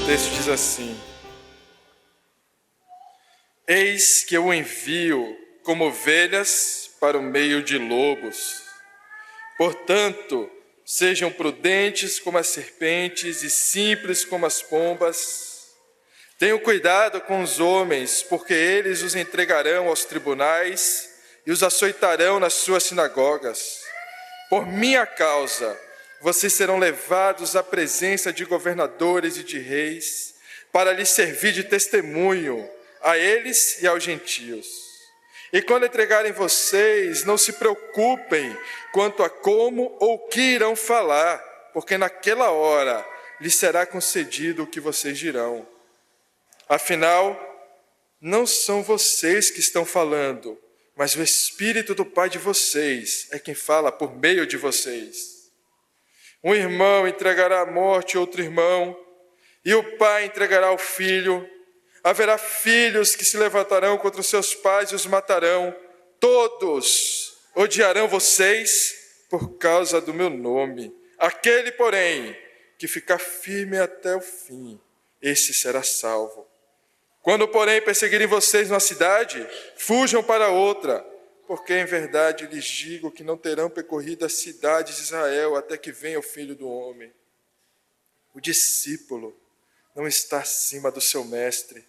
texto diz assim: eis que eu o envio como ovelhas para o meio de lobos. Portanto, sejam prudentes como as serpentes e simples como as pombas. Tenham cuidado com os homens, porque eles os entregarão aos tribunais e os açoitarão nas suas sinagogas. Por minha causa, vocês serão levados à presença de governadores e de reis, para lhes servir de testemunho a eles e aos gentios. E quando entregarem vocês, não se preocupem quanto a como ou o que irão falar, porque naquela hora lhes será concedido o que vocês dirão. Afinal, não são vocês que estão falando, mas o Espírito do Pai de vocês é quem fala por meio de vocês. Um irmão entregará à morte outro irmão, e o pai entregará ao filho. Haverá filhos que se levantarão contra os seus pais e os matarão. Todos odiarão vocês por causa do meu nome. Aquele, porém, que ficar firme até o fim, esse será salvo. Quando, porém, perseguirem vocês numa cidade, fujam para outra, porque em verdade lhes digo que não terão percorrido as cidades de Israel até que venha o Filho do Homem. O discípulo não está acima do seu mestre,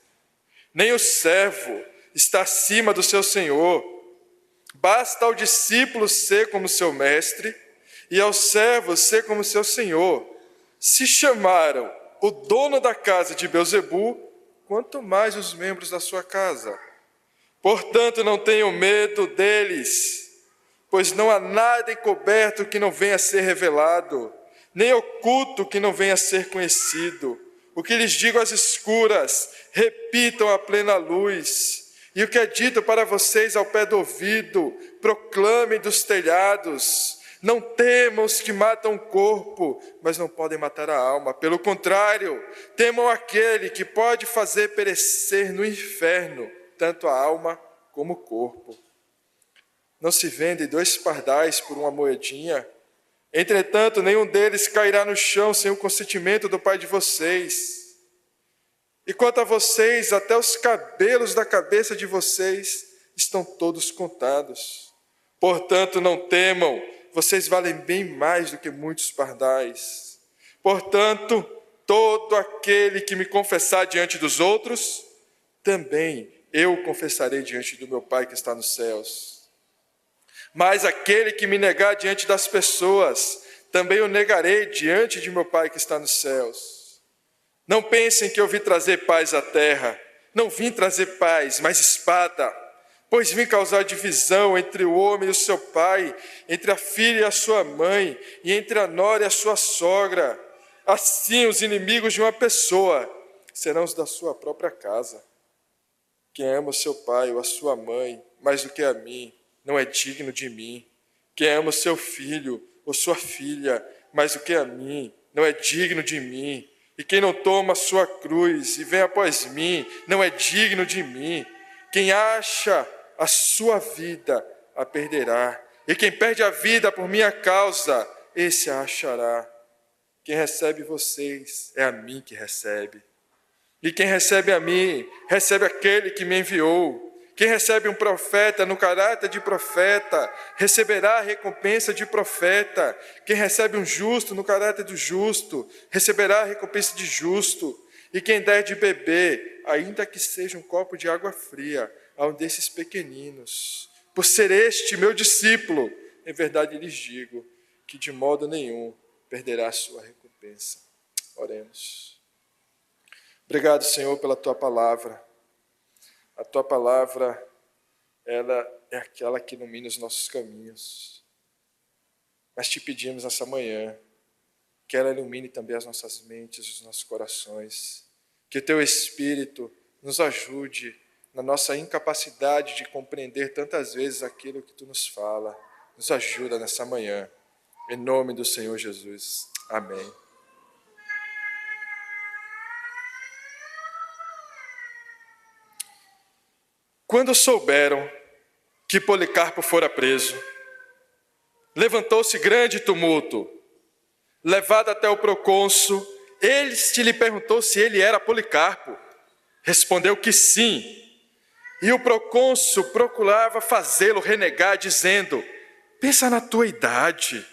nem o servo está acima do seu senhor. Basta ao discípulo ser como seu mestre e ao servo ser como seu senhor. Se chamaram o dono da casa de Beelzebu, quanto mais os membros da sua casa. Portanto, não tenham medo deles, pois não há nada encoberto que não venha a ser revelado, nem oculto que não venha a ser conhecido. O que lhes digo às escuras, repitam à plena luz. E o que é dito para vocês ao pé do ouvido, proclamem dos telhados. Não temam os que matam o corpo, mas não podem matar a alma. Pelo contrário, temam aquele que pode fazer perecer no inferno tanto a alma como o corpo. Não se vendem 2 pardais por uma moedinha? Entretanto, nenhum deles cairá no chão sem o consentimento do Pai de vocês. E quanto a vocês, até os cabelos da cabeça de vocês estão todos contados. Portanto, não temam, vocês valem bem mais do que muitos pardais. Portanto, todo aquele que me confessar diante dos outros, também eu confessarei diante do meu Pai que está nos céus. Mas aquele que me negar diante das pessoas, também o negarei diante de meu Pai que está nos céus. Não pensem que eu vim trazer paz à terra. Não vim trazer paz, mas espada. Pois vim causar divisão entre o homem e o seu pai, entre a filha e a sua mãe, e entre a nora e a sua sogra. Assim, os inimigos de uma pessoa serão os da sua própria casa. Quem ama o seu pai ou a sua mãe mais do que a mim, não é digno de mim. Quem ama o seu filho ou sua filha mais do que a mim, não é digno de mim. E quem não toma a sua cruz e vem após mim, não é digno de mim. Quem acha a sua vida, a perderá. E quem perde a vida por minha causa, esse a achará. Quem recebe vocês, é a mim que recebe. E quem recebe a mim, recebe aquele que me enviou. Quem recebe um profeta no caráter de profeta, receberá a recompensa de profeta. Quem recebe um justo no caráter do justo, receberá a recompensa de justo. E quem der de beber, ainda que seja um copo de água fria, a um desses pequeninos, por ser este meu discípulo, em verdade lhes digo, que de modo nenhum perderá a sua recompensa. Oremos. Obrigado, Senhor, pela Tua palavra. A Tua palavra, ela é aquela que ilumina os nossos caminhos. Mas te pedimos nessa manhã, que ela ilumine também as nossas mentes, os nossos corações. Que o Teu Espírito nos ajude na nossa incapacidade de compreender tantas vezes aquilo que Tu nos fala. Nos ajuda nessa manhã. Em nome do Senhor Jesus. Amém. Quando souberam que Policarpo fora preso, levantou-se grande tumulto. Levado até o procônsul, Este lhe perguntou se ele era Policarpo. Respondeu que sim. E o procônsul procurava fazê-lo renegar, dizendo: pensa na tua idade.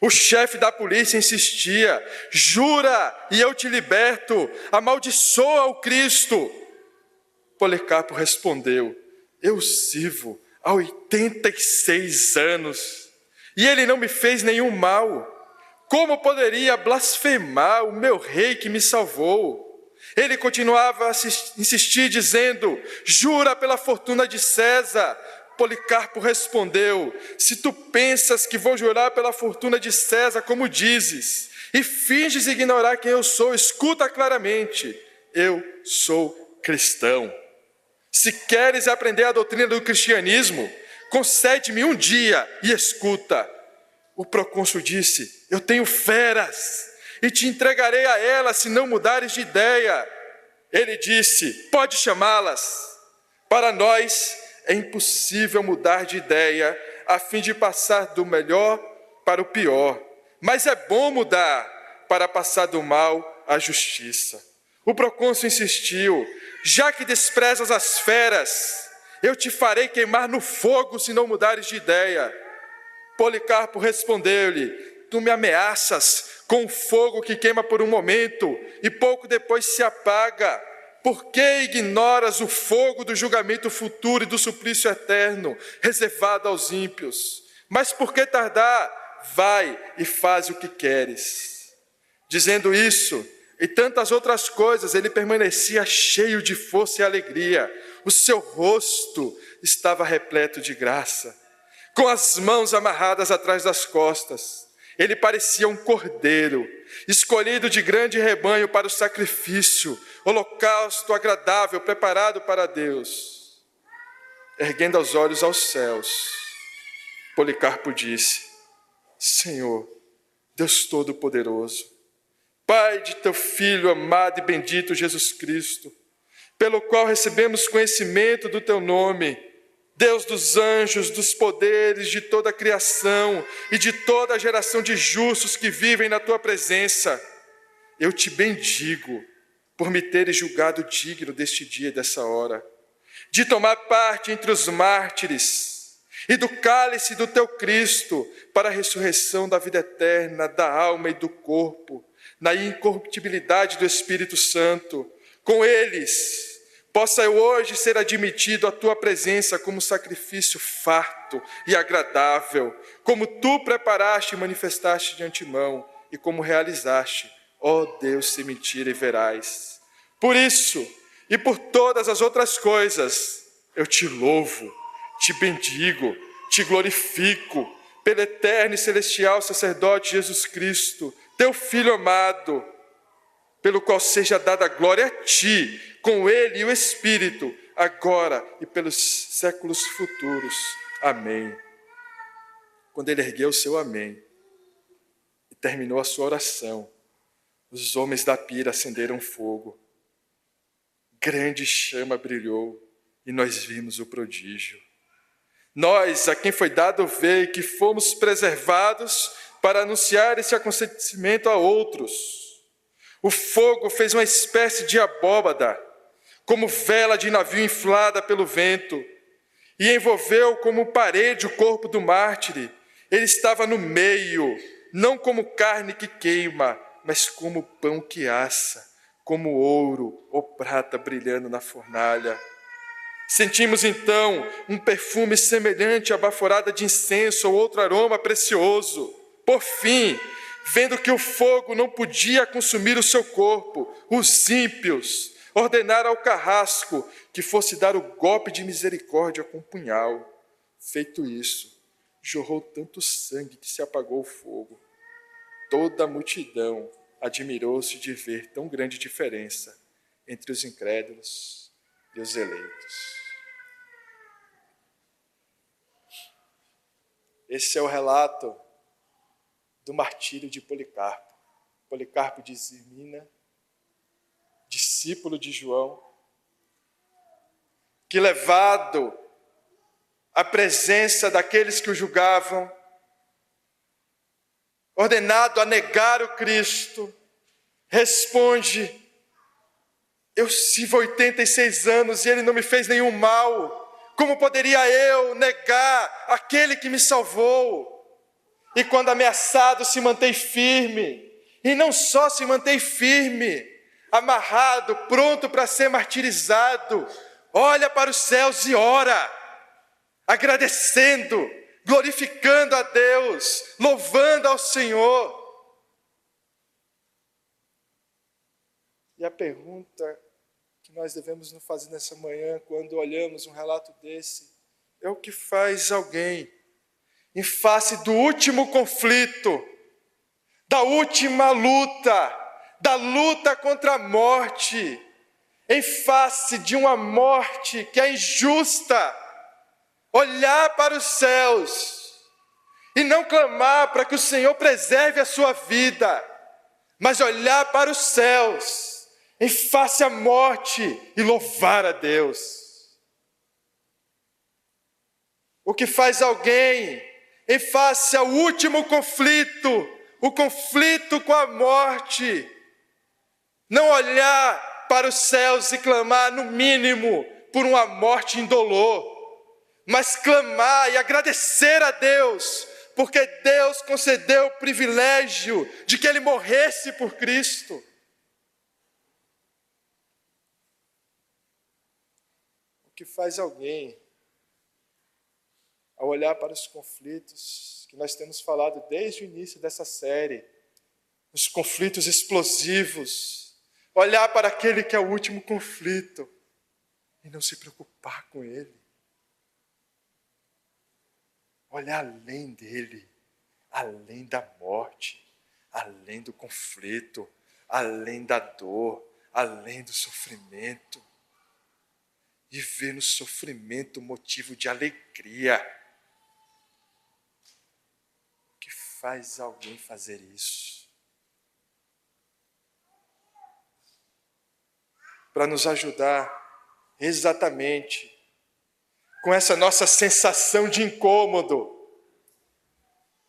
O chefe da polícia insistia: jura e eu te liberto, amaldiçoa o Cristo. Policarpo respondeu: eu sirvo há 86 anos e ele não me fez nenhum mal. Como poderia blasfemar o meu rei que me salvou? Ele continuava a insistir, dizendo: jura pela fortuna de César. Policarpo respondeu: se tu pensas que vou jurar pela fortuna de César, como dizes, e finges ignorar quem eu sou, escuta claramente: eu sou cristão. Se queres aprender a doutrina do cristianismo, concede-me um dia e escuta. O procônsul disse: eu tenho feras e te entregarei a elas se não mudares de ideia. Ele disse: pode chamá-las. Para nós é impossível mudar de ideia a fim de passar do melhor para o pior, mas é bom mudar para passar do mal à justiça. O procônsul insistiu: já que desprezas as feras, eu te farei queimar no fogo se não mudares de ideia. Policarpo respondeu-lhe: tu me ameaças com fogo que queima por um momento e pouco depois se apaga. Por que ignoras o fogo do julgamento futuro e do suplício eterno, reservado aos ímpios? Mas por que tardar? Vai e faz o que queres. Dizendo isso e tantas outras coisas, ele permanecia cheio de força e alegria. O seu rosto estava repleto de graça. Com as mãos amarradas atrás das costas, ele parecia um cordeiro, escolhido de grande rebanho para o sacrifício, holocausto agradável, preparado para Deus. Erguendo os olhos aos céus, Policarpo disse: Senhor, Deus Todo-Poderoso, Pai de teu Filho amado e bendito Jesus Cristo, pelo qual recebemos conhecimento do teu nome, Deus dos anjos, dos poderes, de toda a criação e de toda a geração de justos que vivem na tua presença, eu te bendigo por me teres julgado digno deste dia e dessa hora, de tomar parte entre os mártires e do cálice do teu Cristo para a ressurreição da vida eterna, da alma e do corpo, na incorruptibilidade do Espírito Santo. Com eles possa eu hoje ser admitido à tua presença como sacrifício farto e agradável, como tu preparaste e manifestaste de antemão, e como realizaste, ó Deus sem mentira e veraz. Por isso, e por todas as outras coisas, eu te louvo, te bendigo, te glorifico, pelo eterno e celestial sacerdote Jesus Cristo, teu Filho amado, pelo qual seja dada glória a ti, com ele e o Espírito, agora e pelos séculos futuros. Amém. Quando ele ergueu o seu amém e terminou a sua oração, os homens da pira acenderam fogo. Grande chama brilhou e nós vimos o prodígio. Nós, a quem foi dado ver, que fomos preservados para anunciar esse acontecimento a outros. O fogo fez uma espécie de abóbada, como vela de navio inflada pelo vento, e envolveu como parede o corpo do mártir. Ele estava no meio, não como carne que queima, mas como pão que assa, como ouro ou prata brilhando na fornalha. Sentimos então um perfume semelhante à baforada de incenso ou outro aroma precioso. Por fim, vendo que o fogo não podia consumir o seu corpo, os ímpios ordenaram ao carrasco que fosse dar o golpe de misericórdia com o punhal. Feito isso, jorrou tanto sangue que se apagou o fogo. Toda a multidão admirou-se de ver tão grande diferença entre os incrédulos e os eleitos. Esse é o relato do martírio de Policarpo. Policarpo de Esmirna, discípulo de João, que levado à presença daqueles que o julgavam, ordenado a negar o Cristo, responde: eu sirvo 86 anos e ele não me fez nenhum mal. Como poderia eu negar aquele que me salvou? E quando ameaçado, se mantém firme. E não só se mantém firme, amarrado, pronto para ser martirizado. Olha para os céus e ora, agradecendo, glorificando a Deus, louvando ao Senhor. E a pergunta que nós devemos nos fazer nessa manhã, quando olhamos um relato desse, é o que faz alguém, em face do último conflito, da última luta, da luta contra a morte, em face de uma morte que é injusta, olhar para os céus e não clamar para que o Senhor preserve a sua vida, mas olhar para os céus, em face à morte, e louvar a Deus. O que faz alguém, em face ao último conflito, o conflito com a morte, não olhar para os céus e clamar, no mínimo, por uma morte indolor, mas clamar e agradecer a Deus, porque Deus concedeu o privilégio de que Ele morresse por Cristo. O que faz alguém, ao olhar para os conflitos que nós temos falado desde o início dessa série, os conflitos explosivos, olhar para aquele que é o último conflito e não se preocupar com ele, olhar além dele, além da morte, além do conflito, além da dor, além do sofrimento, e ver no sofrimento motivo de alegria. O que faz alguém fazer isso? Para nos ajudar exatamente com essa nossa sensação de incômodo,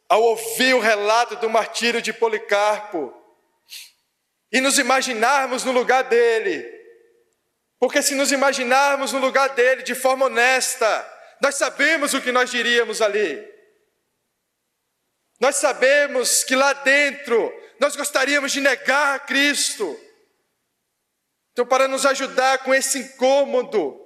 ao ouvir o relato do martírio de Policarpo e nos imaginarmos no lugar dele. Porque se nos imaginarmos no lugar dele de forma honesta, nós sabemos o que nós diríamos ali. Nós sabemos que lá dentro nós gostaríamos de negar a Cristo. Então, para nos ajudar com esse incômodo,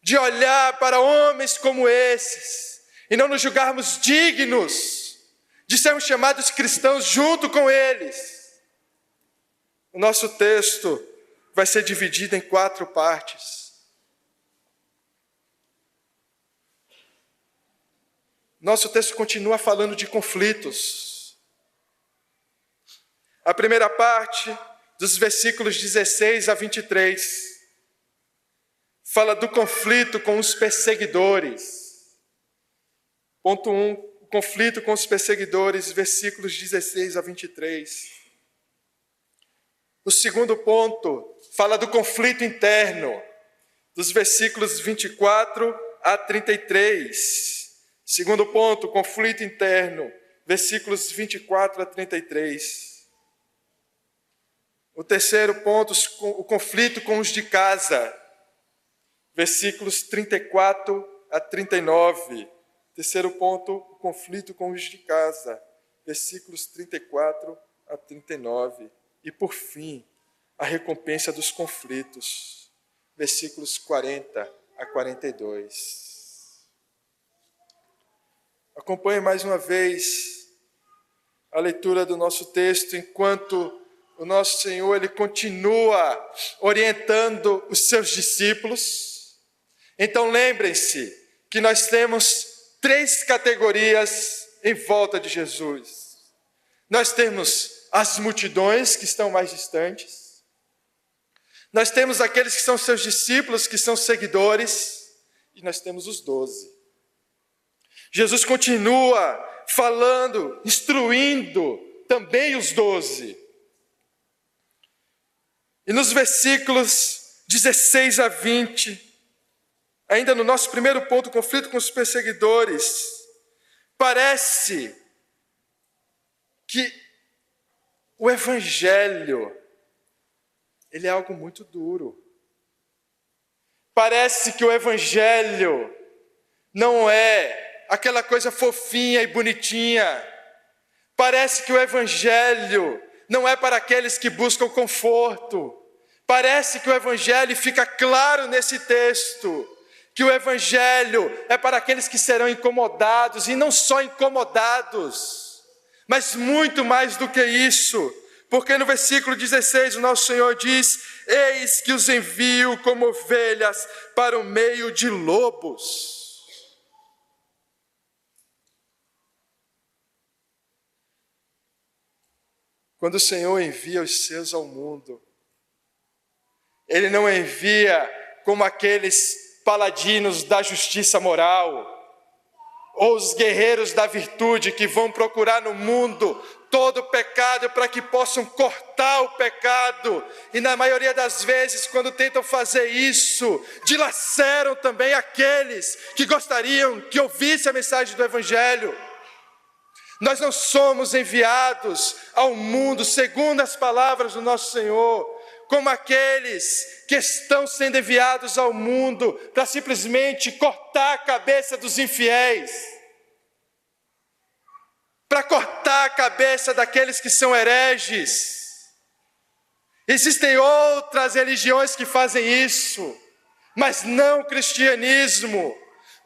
de olhar para homens como esses, e não nos julgarmos dignos de sermos chamados cristãos junto com eles, o nosso texto vai ser dividido em 4 partes. Nosso texto continua falando de conflitos. A primeira parte, dos versículos 16 a 23, fala do conflito com os perseguidores. Ponto 1, o conflito com os perseguidores, versículos 16 a 23. O segundo ponto fala do conflito interno, dos versículos 24 a 33. Segundo ponto, conflito interno, versículos 24 a 33. O terceiro ponto, o conflito com os de casa, versículos 34 a 39. Terceiro ponto, o conflito com os de casa, versículos 34 a 39. E por fim, a recompensa dos conflitos, versículos 40 a 42. Acompanhe mais uma vez a leitura do nosso texto, enquanto o nosso Senhor ele continua orientando os seus discípulos. Então lembrem-se que nós temos 3 categorias em volta de Jesus. Nós temos as multidões que estão mais distantes. Nós temos aqueles que são seus discípulos, que são seguidores, e nós temos os 12. Jesus continua falando, instruindo também os 12. E nos versículos 16 a 20, ainda no nosso primeiro ponto, conflito com os perseguidores, parece que O evangelho, ele é algo muito duro. Parece que o evangelho não é aquela coisa fofinha e bonitinha. Parece que o evangelho não é para aqueles que buscam conforto. Parece que o evangelho, fica claro nesse texto, que o evangelho é para aqueles que serão incomodados, e não só incomodados, mas muito mais do que isso, porque no versículo 16 o nosso Senhor diz: eis que os envio como ovelhas para o meio de lobos. Quando o Senhor envia os seus ao mundo, Ele não envia como aqueles paladinos da justiça moral, ou os guerreiros da virtude que vão procurar no mundo todo o pecado para que possam cortar o pecado, e na maioria das vezes, quando tentam fazer isso, dilaceram também aqueles que gostariam que ouvissem a mensagem do Evangelho. Nós não somos enviados ao mundo, segundo as palavras do nosso Senhor, como aqueles que estão sendo enviados ao mundo para simplesmente cortar a cabeça dos infiéis, para cortar a cabeça daqueles que são hereges. Existem outras religiões que fazem isso, mas não o cristianismo,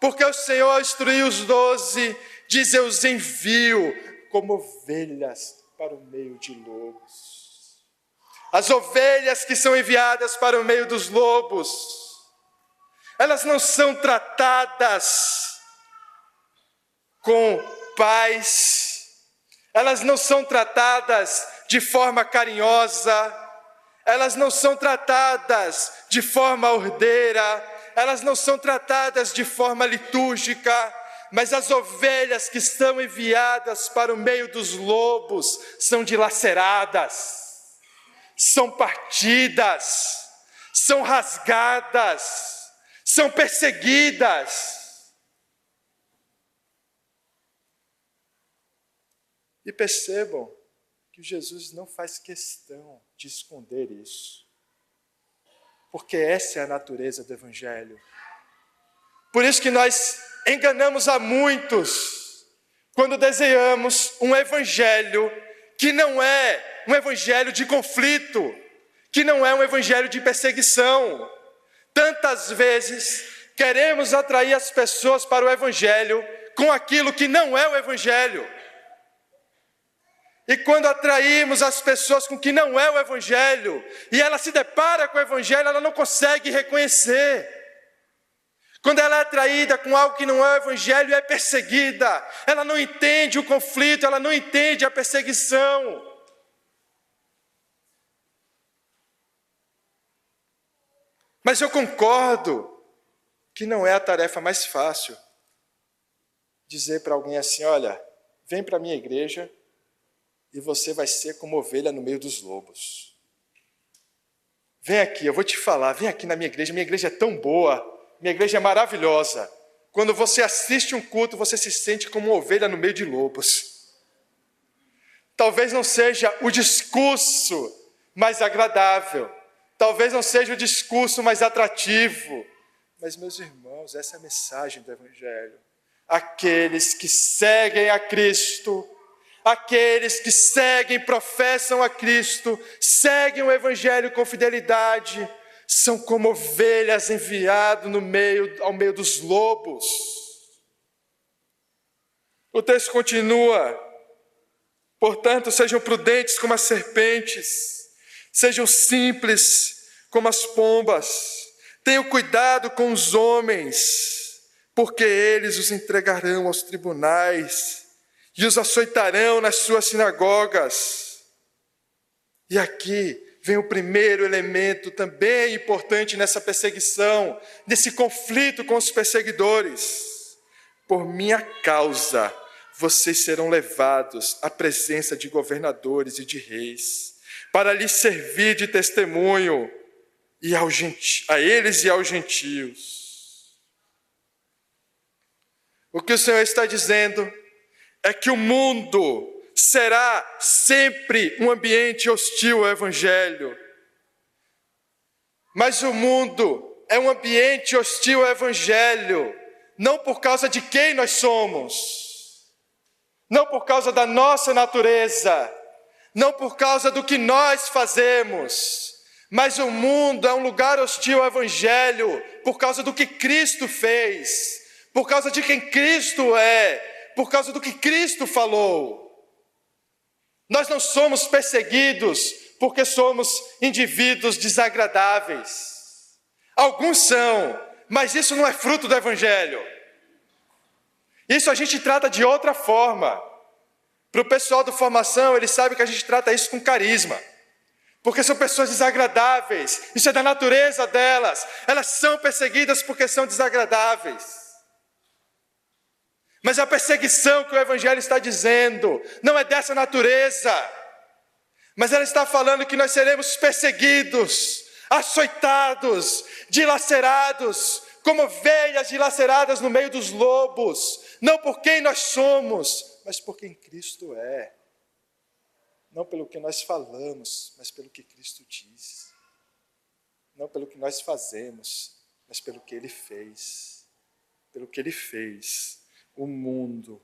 porque o Senhor instruiu os 12, diz: eu os envio como ovelhas para o meio de lobos. As ovelhas que são enviadas para o meio dos lobos, elas não são tratadas com paz, elas não são tratadas de forma carinhosa, elas não são tratadas de forma ordeira, elas não são tratadas de forma litúrgica, mas as ovelhas que estão enviadas para o meio dos lobos são dilaceradas, são partidas, são rasgadas, são perseguidas. E percebam que Jesus não faz questão de esconder isso, porque essa é a natureza do Evangelho. Por isso que nós enganamos a muitos quando desenhamos um Evangelho que não é um Evangelho de conflito, que não é um Evangelho de perseguição. Tantas vezes queremos atrair as pessoas para o Evangelho com aquilo que não é o Evangelho. E quando atraímos as pessoas com o que não é o Evangelho, e ela se depara com o Evangelho, ela não consegue reconhecer. Quando ela é atraída com algo que não é o Evangelho, é perseguida. Ela não entende o conflito, ela não entende a perseguição. Mas eu concordo que não é a tarefa mais fácil dizer para alguém assim: olha, vem para a minha igreja e você vai ser como ovelha no meio dos lobos. Vem aqui, eu vou te falar, vem aqui na minha igreja é tão boa, minha igreja é maravilhosa. Quando você assiste um culto, você se sente como uma ovelha no meio de lobos. Talvez não seja o discurso mais agradável, talvez não seja o discurso mais atrativo, mas, meus irmãos, essa é a mensagem do Evangelho. Aqueles que seguem a Cristo, aqueles que seguem, professam a Cristo, seguem o Evangelho com fidelidade, são como ovelhas enviadas ao meio dos lobos. O texto continua: portanto, sejam prudentes como as serpentes, sejam simples como as pombas, tenham cuidado com os homens, porque eles os entregarão aos tribunais e os açoitarão nas suas sinagogas. E aqui vem o primeiro elemento também importante nessa perseguição, nesse conflito com os perseguidores. Por minha causa, vocês serão levados à presença de governadores e de reis, para lhes servir de testemunho a eles e aos gentios. O que o Senhor está dizendo é que o mundo será sempre um ambiente hostil ao Evangelho. Mas o mundo é um ambiente hostil ao Evangelho, não por causa de quem nós somos, não por causa da nossa natureza, não por causa do que nós fazemos, mas o mundo é um lugar hostil ao Evangelho por causa do que Cristo fez, por causa de quem Cristo é, por causa do que Cristo falou. Nós não somos perseguidos porque somos indivíduos desagradáveis. Alguns são, mas isso não é fruto do Evangelho. Isso a gente trata de outra forma. Para o pessoal da formação, eles sabem que a gente trata isso com carisma. Porque são pessoas desagradáveis, isso é da natureza delas. Elas são perseguidas porque são desagradáveis. Mas a perseguição que o Evangelho está dizendo não é dessa natureza. Mas ela está falando que nós seremos perseguidos, açoitados, dilacerados, como ovelhas dilaceradas no meio dos lobos. Não por quem nós somos, mas por quem Cristo é. Não pelo que nós falamos, mas pelo que Cristo diz. Não pelo que nós fazemos, mas pelo que Ele fez. Pelo que Ele fez. O mundo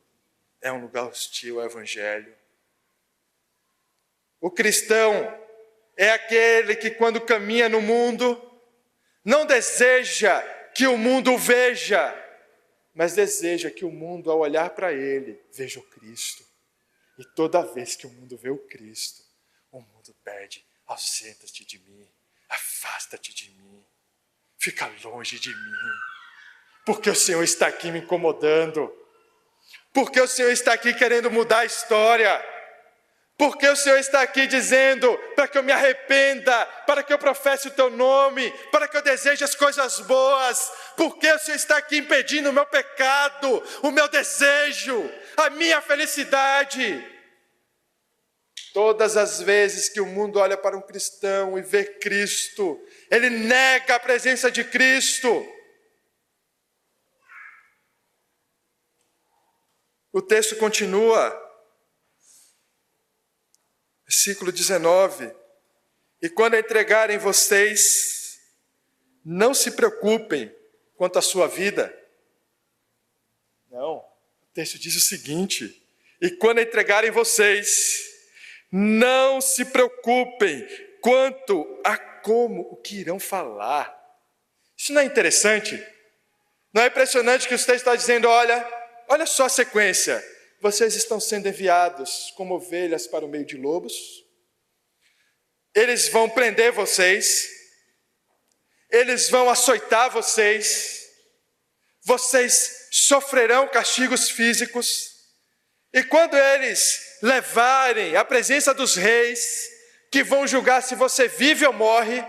é um lugar hostil ao Evangelho. O cristão é aquele que, quando caminha no mundo, não deseja que o mundo o veja, mas deseja que o mundo, ao olhar para ele, veja o Cristo. E toda vez que o mundo vê o Cristo, o mundo pede: ausenta-te de mim, afasta-te de mim, fica longe de mim, porque o Senhor está aqui me incomodando, porque o Senhor está aqui querendo mudar a história, porque o Senhor está aqui dizendo para que eu me arrependa, para que eu professe o teu nome, para que eu deseje as coisas boas, porque o Senhor está aqui impedindo o meu pecado, o meu desejo, a minha felicidade. Todas as vezes que o mundo olha para um cristão e vê Cristo, ele nega a presença de Cristo. O texto continua, versículo 19: e quando entregarem vocês, não se preocupem quanto à sua vida. Não, o texto diz o seguinte: e quando entregarem vocês, não se preocupem quanto a como o que irão falar. Isso não é interessante? Não é impressionante que o texto está dizendo: olha só a sequência. Vocês estão sendo enviados como ovelhas para o meio de lobos. Eles vão prender vocês. Eles vão açoitar vocês. Vocês sofrerão castigos físicos. E quando eles levarem à presença dos reis, que vão julgar se você vive ou morre,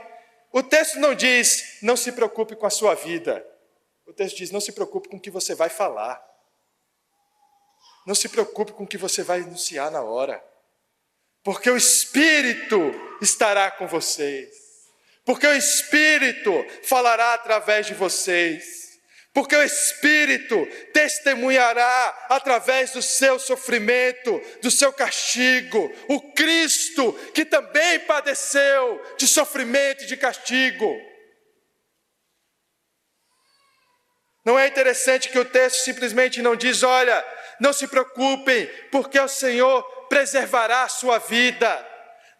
o texto não diz: não se preocupe com a sua vida. O texto diz: não se preocupe com o que você vai falar. Não se preocupe com o que você vai anunciar na hora, porque o Espírito estará com vocês, porque o Espírito falará através de vocês, porque o Espírito testemunhará através do seu sofrimento, do seu castigo, o Cristo que também padeceu de sofrimento e de castigo. Não é interessante que o texto simplesmente não diz: olha, não se preocupem, porque o Senhor preservará a sua vida.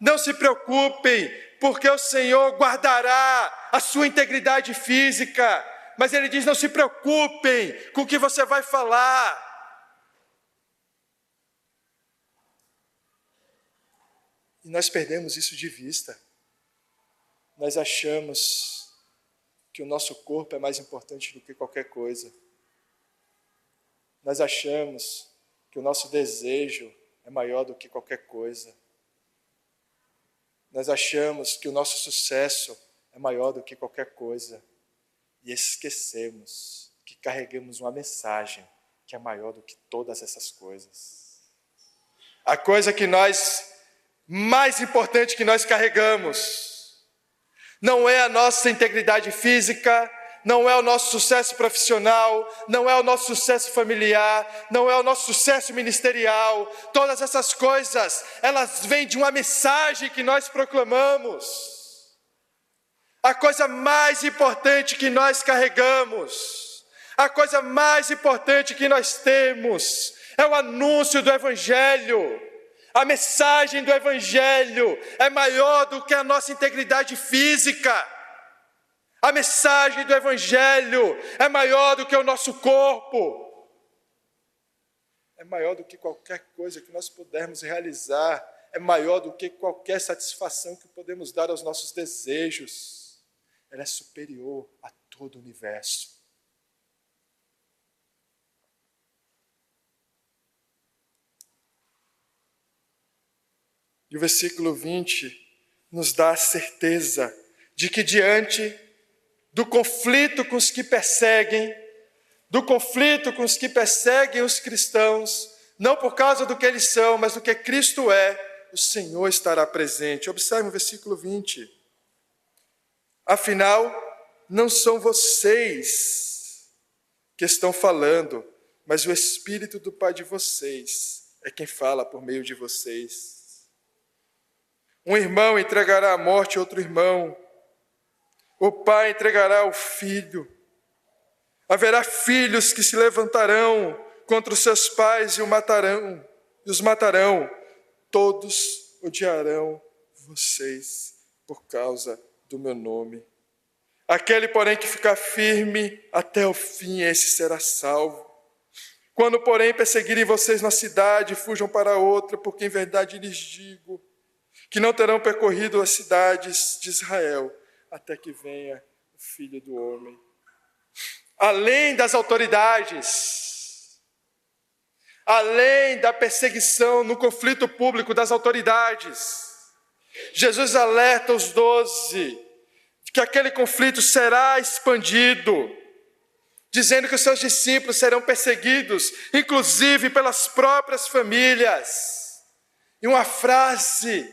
Não se preocupem, porque o Senhor guardará a sua integridade física. Mas ele diz: não se preocupem com o que você vai falar. E nós perdemos isso de vista. Nós achamos que o nosso corpo é mais importante do que qualquer coisa. Nós achamos que o nosso desejo é maior do que qualquer coisa. Nós achamos que o nosso sucesso é maior do que qualquer coisa. E esquecemos que carregamos uma mensagem que é maior do que todas essas coisas. A coisa mais importante que nós carregamos não é a nossa integridade física, não é o nosso sucesso profissional, não é o nosso sucesso familiar, não é o nosso sucesso ministerial. Todas essas coisas, elas vêm de uma mensagem que nós proclamamos. A coisa mais importante que nós carregamos, a coisa mais importante que nós temos, é o anúncio do Evangelho. A mensagem do Evangelho é maior do que a nossa integridade física. A mensagem do Evangelho é maior do que o nosso corpo. É maior do que qualquer coisa que nós pudermos realizar. É maior do que qualquer satisfação que podemos dar aos nossos desejos. Ela é superior a todo o universo. E o versículo 20 nos dá a certeza de que diante do conflito com os que perseguem, os cristãos, não por causa do que eles são, mas do que Cristo é, o Senhor estará presente. Observe o versículo 20. Afinal, não são vocês que estão falando, mas o Espírito do Pai de vocês é quem fala por meio de vocês. Um irmão entregará à morte outro irmão, o pai entregará o filho. Haverá filhos que se levantarão contra os seus pais e os matarão. Todos odiarão vocês por causa do meu nome. Aquele, porém, que ficar firme até o fim, esse será salvo. Quando, porém, perseguirem vocês na cidade, fujam para outra, porque em verdade lhes digo que não terão percorrido as cidades de Israel até que venha o Filho do Homem. Além das autoridades, além da perseguição no conflito público das autoridades, Jesus alerta os 12 que aquele conflito será expandido, dizendo que os seus discípulos serão perseguidos, inclusive pelas próprias famílias. E uma frase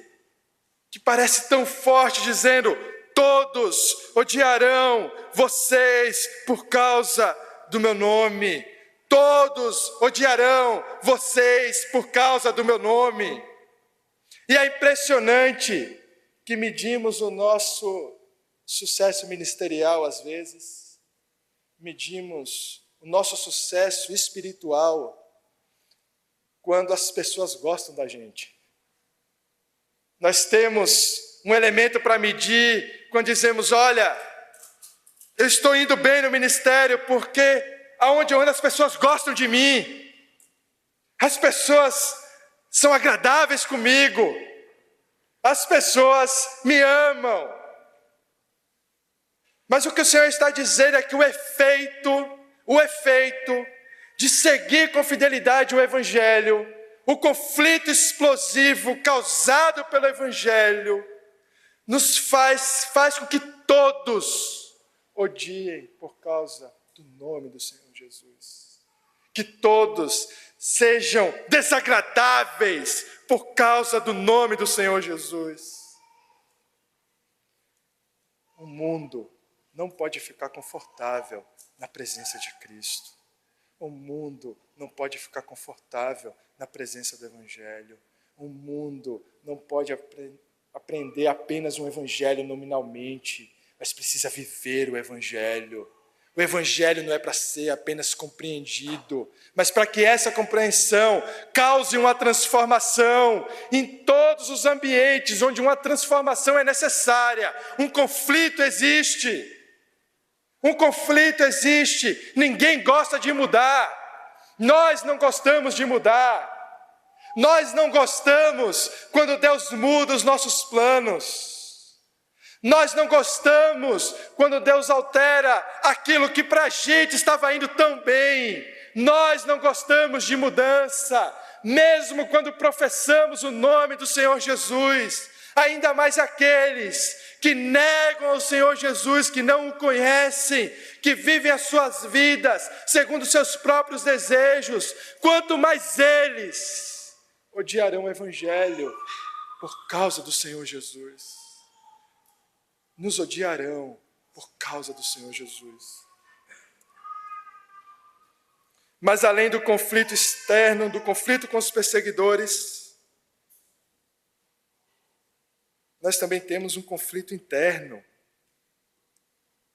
que parece tão forte, dizendo: todos odiarão vocês por causa do meu nome. Todos odiarão vocês por causa do meu nome. E é impressionante que medimos o nosso sucesso ministerial às vezes, medimos o nosso sucesso espiritual quando as pessoas gostam da gente. Nós temos um elemento para medir quando dizemos: olha, eu estou indo bem no ministério porque aonde eu ando as pessoas gostam de mim, as pessoas são agradáveis comigo, as pessoas me amam. Mas o que o Senhor está dizendo é que o efeito de seguir com fidelidade o Evangelho, o conflito explosivo causado pelo Evangelho, nos faz com que todos odiem por causa do nome do Senhor Jesus. Que todos sejam desagradáveis por causa do nome do Senhor Jesus. O mundo não pode ficar confortável na presença de Cristo. O mundo não pode ficar confortável na presença do Evangelho. O mundo não pode aprender apenas um Evangelho nominalmente, mas precisa viver o Evangelho. O Evangelho não é para ser apenas compreendido, mas para que essa compreensão cause uma transformação em todos os ambientes onde uma transformação é necessária. Um conflito existe. Ninguém gosta de mudar. Nós não gostamos de mudar. Nós não gostamos quando Deus muda os nossos planos. Nós não gostamos quando Deus altera aquilo que para a gente estava indo tão bem. Nós não gostamos de mudança, mesmo quando professamos o nome do Senhor Jesus. Ainda mais aqueles que negam ao Senhor Jesus, que não o conhecem, que vivem as suas vidas segundo os seus próprios desejos. Quanto mais eles odiarão o Evangelho por causa do Senhor Jesus. Nos odiarão por por causa do Senhor Jesus. Mas além do conflito externo, do conflito com os perseguidores, nós também temos um conflito interno.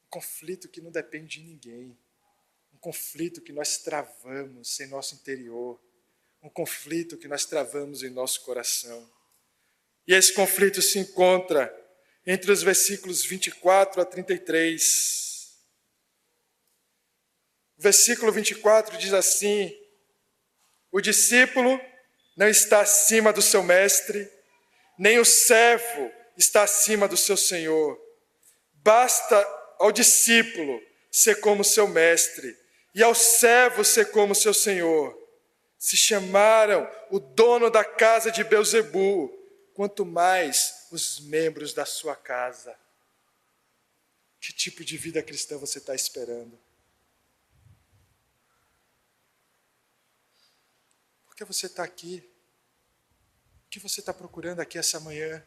Um conflito que não depende de ninguém. Um conflito que nós travamos em nosso interior. Um conflito que nós travamos em nosso coração. E esse conflito se encontra entre os versículos 24 a 33. O versículo 24 diz assim: o discípulo não está acima do seu mestre, nem o servo está acima do seu senhor. Basta ao discípulo ser como seu mestre, e ao servo ser como seu senhor. Se chamaram o dono da casa de Belzebu, quanto mais os membros da sua casa. Que tipo de vida cristã você está esperando? Por que você está aqui? O que você está procurando aqui essa manhã?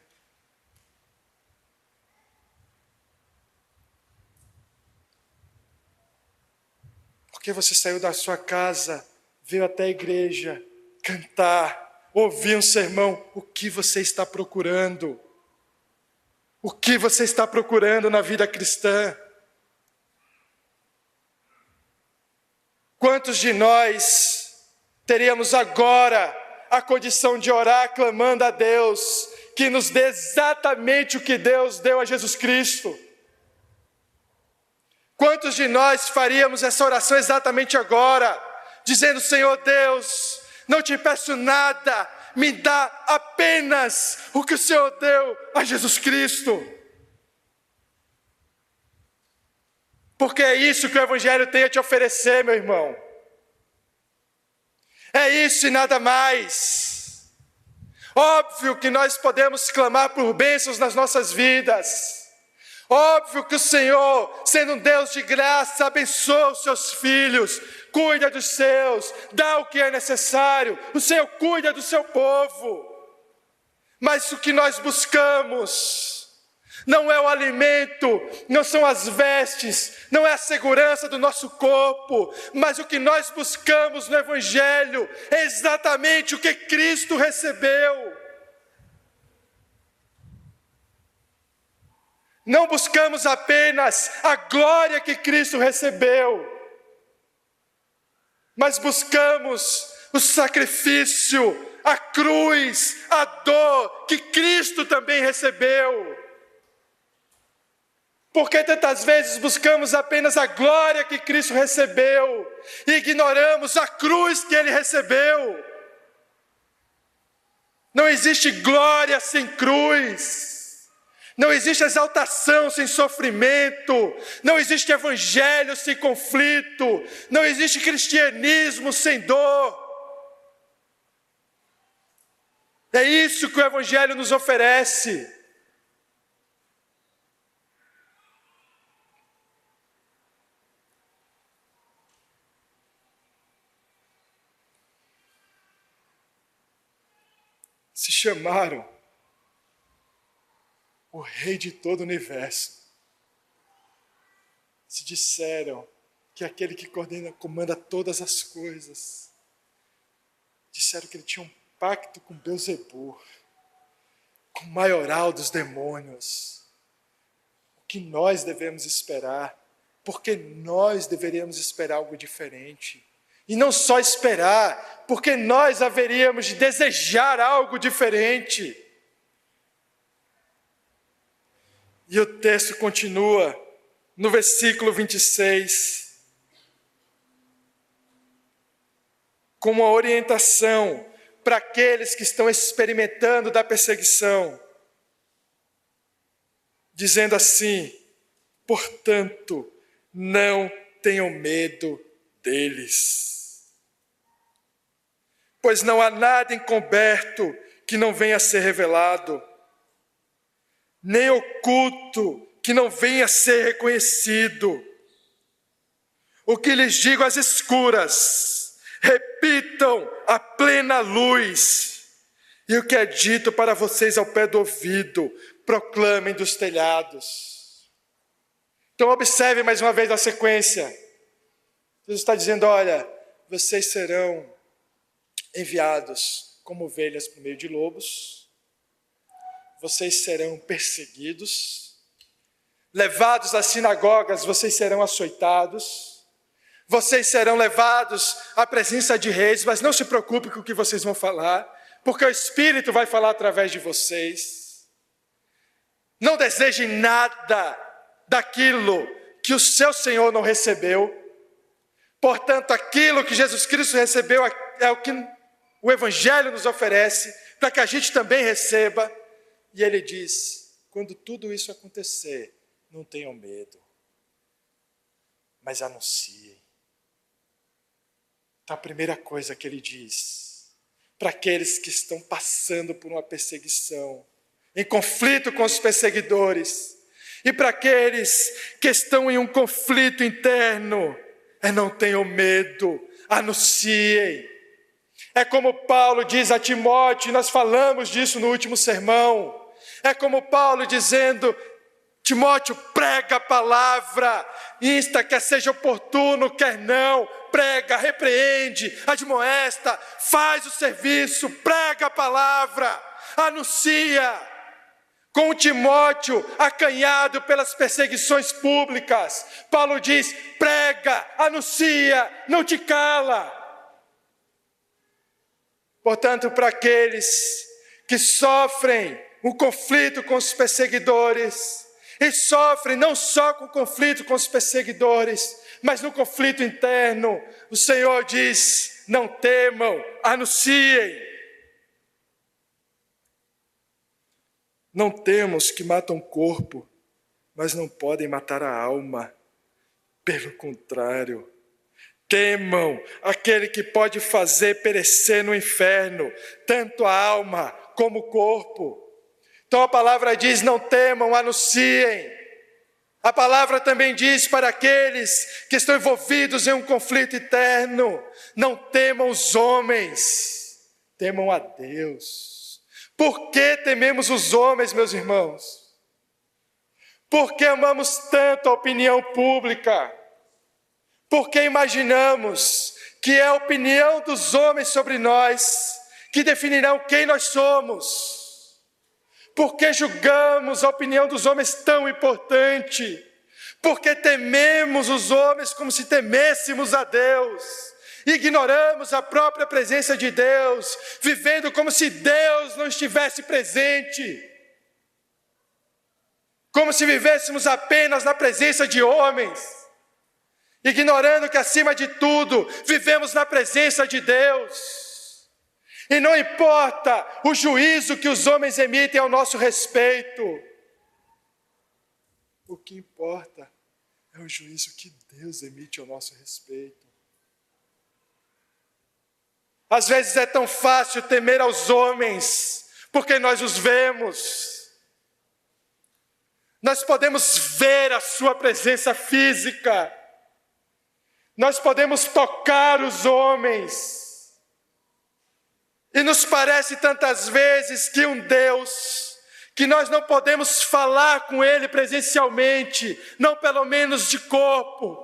Por que você saiu da sua casa, veio até a igreja, cantar, ouvir um sermão? O que você está procurando? O que você está procurando na vida cristã? Quantos de nós teríamos agora a condição de orar clamando a Deus que nos dê exatamente o que Deus deu a Jesus Cristo? Quantos de nós faríamos essa oração exatamente agora, dizendo: Senhor Deus, não te peço nada, me dá apenas o que o Senhor deu a Jesus Cristo? Porque é isso que o Evangelho tem a te oferecer, meu irmão. É isso e nada mais. Óbvio que nós podemos clamar por bênçãos nas nossas vidas. Óbvio que o Senhor, sendo um Deus de graça, abençoa os seus filhos, cuida dos seus, dá o que é necessário. O Senhor cuida do seu povo. Mas o que nós buscamos não é o alimento, não são as vestes, não é a segurança do nosso corpo, mas o que nós buscamos no Evangelho é exatamente o que Cristo recebeu. Não buscamos apenas a glória que Cristo recebeu, mas buscamos o sacrifício, a cruz, a dor que Cristo também recebeu. Porque tantas vezes buscamos apenas a glória que Cristo recebeu e ignoramos a cruz que Ele recebeu. Não existe glória sem cruz. Não existe exaltação sem sofrimento. Não existe evangelho sem conflito. Não existe cristianismo sem dor. É isso que o evangelho nos oferece. Se chamaram o Rei de todo o universo. Se disseram que é aquele que comanda todas as coisas. Disseram que ele tinha um pacto com Belzebu, com o maioral dos demônios. O que nós devemos esperar? Porque nós deveríamos esperar algo diferente. E não só esperar, porque nós haveríamos de desejar algo diferente. E o texto continua no versículo 26, com uma orientação para aqueles que estão experimentando da perseguição, dizendo assim: portanto, não tenham medo deles. Pois não há nada encoberto que não venha a ser revelado, nem oculto que não venha a ser reconhecido. O que lhes digo às escuras, repitam à plena luz. E o que é dito para vocês ao pé do ouvido, proclamem dos telhados. Então observe mais uma vez a sequência. Jesus está dizendo, olha, vocês serão enviados como ovelhas por meio de lobos, vocês serão perseguidos, levados às sinagogas, vocês serão açoitados, vocês serão levados à presença de reis, mas não se preocupe com o que vocês vão falar, porque o Espírito vai falar através de vocês. Não desejem nada daquilo que o seu Senhor não recebeu. Portanto, aquilo que Jesus Cristo recebeu é o que o Evangelho nos oferece, para que a gente também receba. E ele diz, quando tudo isso acontecer, não tenham medo, mas anunciem. Então a primeira coisa que ele diz, para aqueles que estão passando por uma perseguição, em conflito com os perseguidores, e para aqueles que estão em um conflito interno, não tenham medo, anunciem. É como Paulo diz a Timóteo, nós falamos disso no último sermão, é como Paulo dizendo, Timóteo, prega a palavra, insta, quer seja oportuno, quer não, prega, repreende, admoesta, faz o serviço, prega a palavra, anuncia. Com Timóteo acanhado pelas perseguições públicas, Paulo diz, prega, anuncia, não te cala. Portanto, para aqueles que sofrem um conflito com os perseguidores, e sofrem não só com o conflito com os perseguidores, mas no conflito interno, o Senhor diz, não temam, anunciem. Não temos que matam o corpo, mas não podem matar a alma. Pelo contrário, temam aquele que pode fazer perecer no inferno, tanto a alma como o corpo. Então a palavra diz, não temam, anunciem. A palavra também diz para aqueles que estão envolvidos em um conflito eterno, não temam os homens, temam a Deus. Por que tememos os homens, meus irmãos? Porque amamos tanto a opinião pública? Porque imaginamos que é a opinião dos homens sobre nós que definirão quem nós somos? Porque julgamos a opinião dos homens tão importante? Porque tememos os homens como se temêssemos a Deus? Ignoramos a própria presença de Deus, vivendo como se Deus não estivesse presente, como se vivêssemos apenas na presença de homens, ignorando que acima de tudo vivemos na presença de Deus, e não importa o juízo que os homens emitem ao nosso respeito, o que importa é o juízo que Deus emite ao nosso respeito. Às vezes é tão fácil temer aos homens, porque nós os vemos. Nós podemos ver a sua presença física. Nós podemos tocar os homens. E nos parece tantas vezes que um Deus, que nós não podemos falar com Ele presencialmente, não pelo menos de corpo,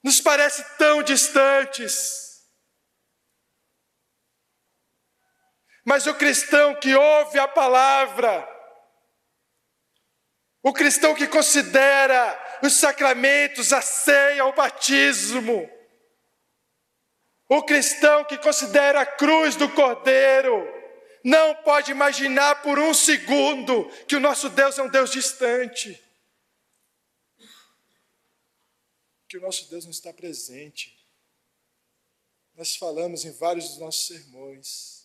nos parece tão distantes. Mas o cristão que ouve a palavra, o cristão que considera os sacramentos, a ceia, o batismo, o cristão que considera a cruz do Cordeiro, não pode imaginar por um segundo que o nosso Deus é um Deus distante, que o nosso Deus não está presente. Nós falamos em vários dos nossos sermões,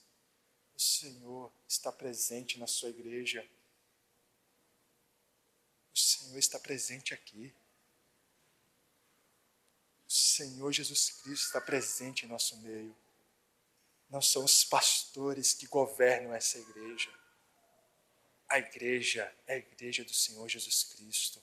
o Senhor está presente na sua igreja. O Senhor está presente aqui. O Senhor Jesus Cristo está presente em nosso meio. Não são os pastores que governam essa igreja. A igreja é a igreja do Senhor Jesus Cristo.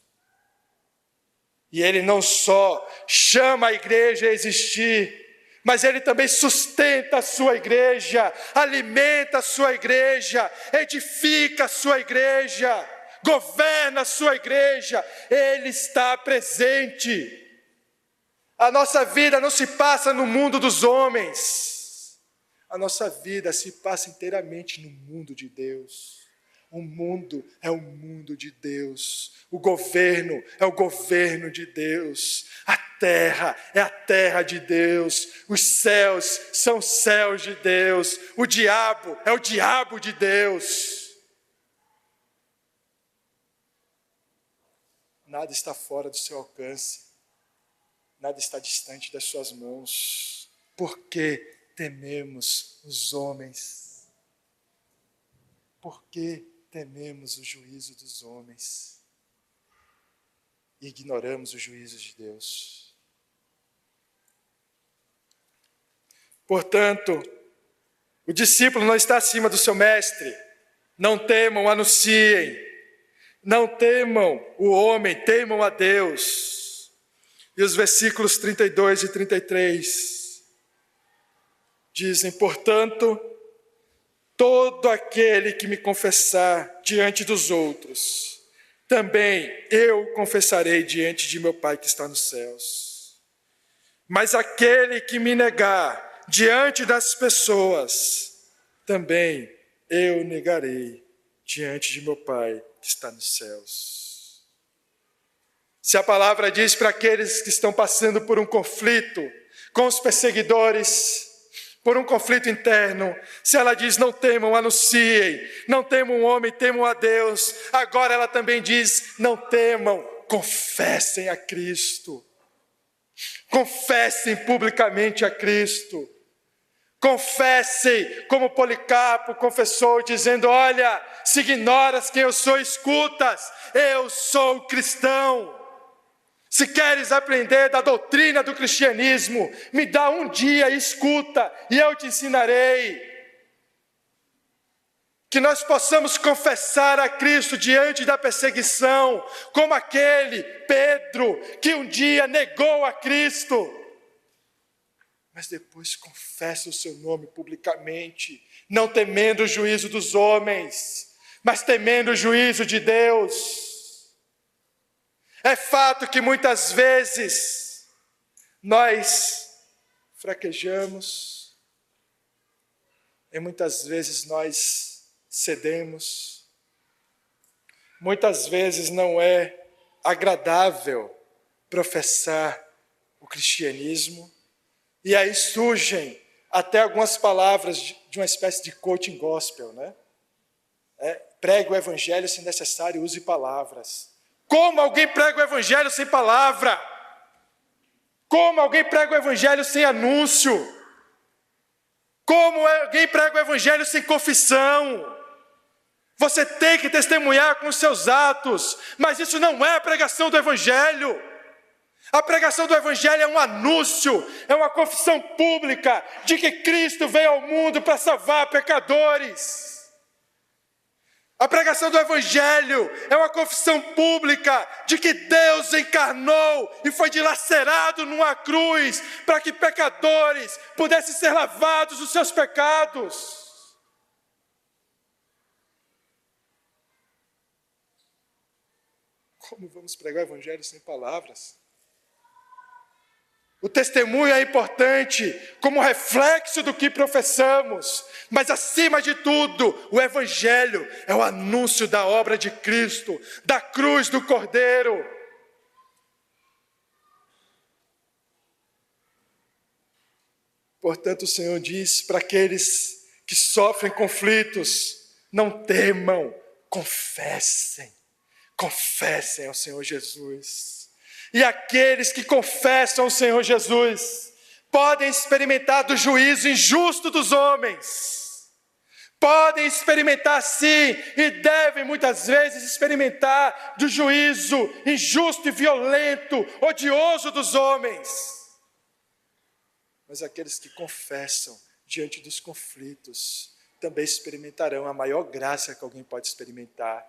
E Ele não só chama a igreja a existir, mas Ele também sustenta a sua igreja, alimenta a sua igreja, edifica a sua igreja, governa a sua igreja, Ele está presente. A nossa vida não se passa no mundo dos homens, a nossa vida se passa inteiramente no mundo de Deus. O mundo é o mundo de Deus, o governo é o governo de Deus, a terra é a terra de Deus, os céus são os céus de Deus, o diabo é o diabo de Deus. Nada está fora do seu alcance, nada está distante das suas mãos. Por que tememos os homens? Por que tememos o juízo dos homens e ignoramos o juízo de Deus? Portanto, o discípulo não está acima do seu mestre. Não temam, anunciem. Não temam o homem, temam a Deus. E os versículos 32 e 33 dizem: portanto, todo aquele que me confessar diante dos outros, também eu confessarei diante de meu Pai que está nos céus. Mas aquele que me negar diante das pessoas, também eu negarei diante de meu Pai que está nos céus. Se a palavra diz para aqueles que estão passando por um conflito com os perseguidores, por um conflito interno, se ela diz não temam, anunciem, não temam o homem, temam a Deus, agora ela também diz não temam, confessem a Cristo, confessem publicamente a Cristo, confessem como Policarpo confessou, dizendo: olha, se ignoras quem eu sou, escutas, eu sou cristão. Se queres aprender da doutrina do cristianismo, me dá um dia e escuta, e eu te ensinarei. Que nós possamos confessar a Cristo diante da perseguição, como aquele Pedro que um dia negou a Cristo, mas depois confessa o seu nome publicamente, não temendo o juízo dos homens, mas temendo o juízo de Deus. É fato que muitas vezes nós fraquejamos, e muitas vezes nós cedemos, muitas vezes não é agradável professar o cristianismo, e aí surgem até algumas palavras de uma espécie de coaching gospel, né? Pregue o evangelho se necessário, use palavras. Como alguém prega o evangelho sem palavra? Como alguém prega o evangelho sem anúncio? Como alguém prega o evangelho sem confissão? Você tem que testemunhar com os seus atos, mas isso não é a pregação do evangelho. A pregação do evangelho é um anúncio, é uma confissão pública de que Cristo veio ao mundo para salvar pecadores. A pregação do evangelho é uma confissão pública de que Deus encarnou e foi dilacerado numa cruz para que pecadores pudessem ser lavados dos seus pecados. Como vamos pregar o evangelho sem palavras? O testemunho é importante como reflexo do que professamos, mas acima de tudo, o evangelho é o anúncio da obra de Cristo, da cruz do Cordeiro. Portanto, o Senhor diz para aqueles que sofrem conflitos: não temam, confessem ao Senhor Jesus. E aqueles que confessam o Senhor Jesus podem experimentar do juízo injusto dos homens. Podem experimentar sim, e devem muitas vezes experimentar do juízo injusto e violento, odioso dos homens. Mas aqueles que confessam diante dos conflitos também experimentarão a maior graça que alguém pode experimentar.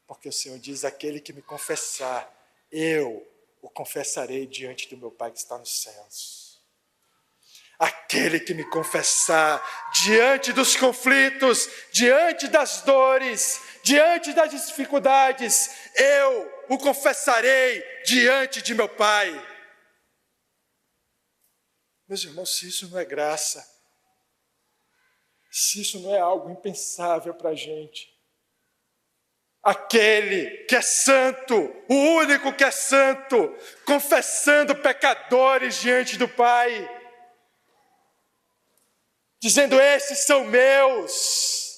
Porque o Senhor diz: aquele que me confessar, eu o confessarei diante do meu Pai que está nos céus. aquele que me confessar diante dos conflitos, diante das dores, diante das dificuldades, eu o confessarei diante de meu Pai. Meus irmãos, se isso não é graça, se isso não é algo impensável para a gente, aquele que é santo, o único que é santo, confessando pecadores diante do Pai, dizendo: esses são meus.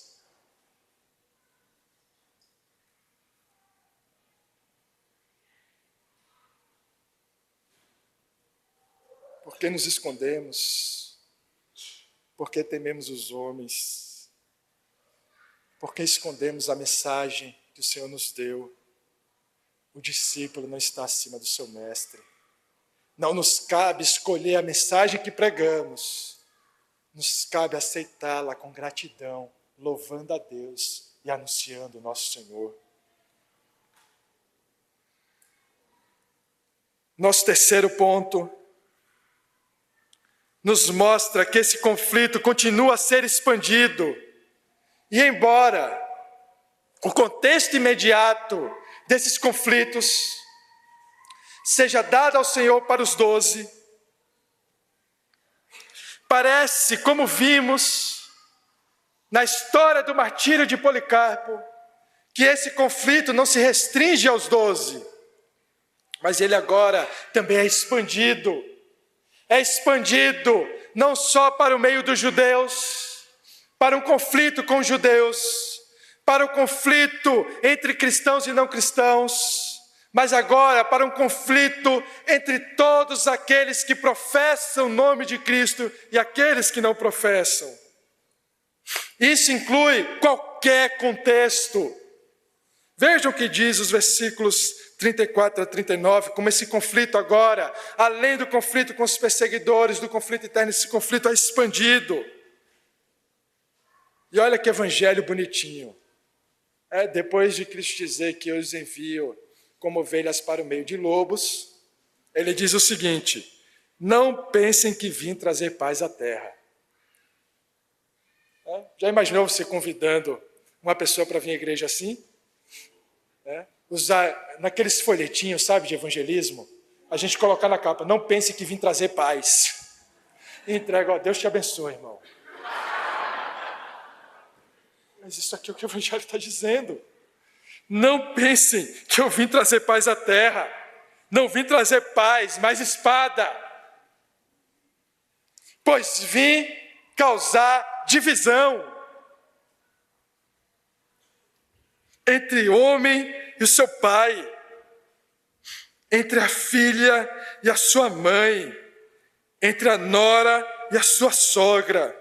Por que nos escondemos? Por que tememos os homens? Por que escondemos a mensagem que o Senhor nos deu? O discípulo não está acima do seu mestre. Não nos cabe escolher a mensagem que pregamos. Nos cabe aceitá-la com gratidão, louvando a Deus e anunciando o nosso Senhor. Nosso terceiro ponto nos mostra que esse conflito continua a ser expandido. E embora o contexto imediato desses conflitos seja dado ao Senhor para os 12, parece, como vimos na história do martírio de Policarpo, que esse conflito não se restringe aos 12, mas ele agora também é expandido. É expandido não só para o meio dos judeus, para um conflito com os judeus, para o conflito entre cristãos e não cristãos, mas agora para um conflito entre todos aqueles que professam o nome de Cristo e aqueles que não professam. Isso inclui qualquer contexto. Vejam o que diz os versículos 34 a 39, como esse conflito agora, além do conflito com os perseguidores, do conflito eterno, esse conflito é expandido. E olha que evangelho bonitinho. Depois de Cristo dizer que eu os envio como ovelhas para o meio de lobos, ele diz o seguinte: não pensem que vim trazer paz à terra. Já imaginou você convidando uma pessoa para vir à igreja assim? Usar naqueles folhetinhos, sabe, de evangelismo, a gente colocar na capa: não pense que vim trazer paz. E entrega: ó, Deus te abençoe, irmão. Mas isso aqui é o que o evangelho está dizendo. Não pensem que eu vim trazer paz à terra. Não vim trazer paz, mas espada. Pois vim causar divisão entre homem e o seu pai, entre a filha e a sua mãe, entre a nora e a sua sogra.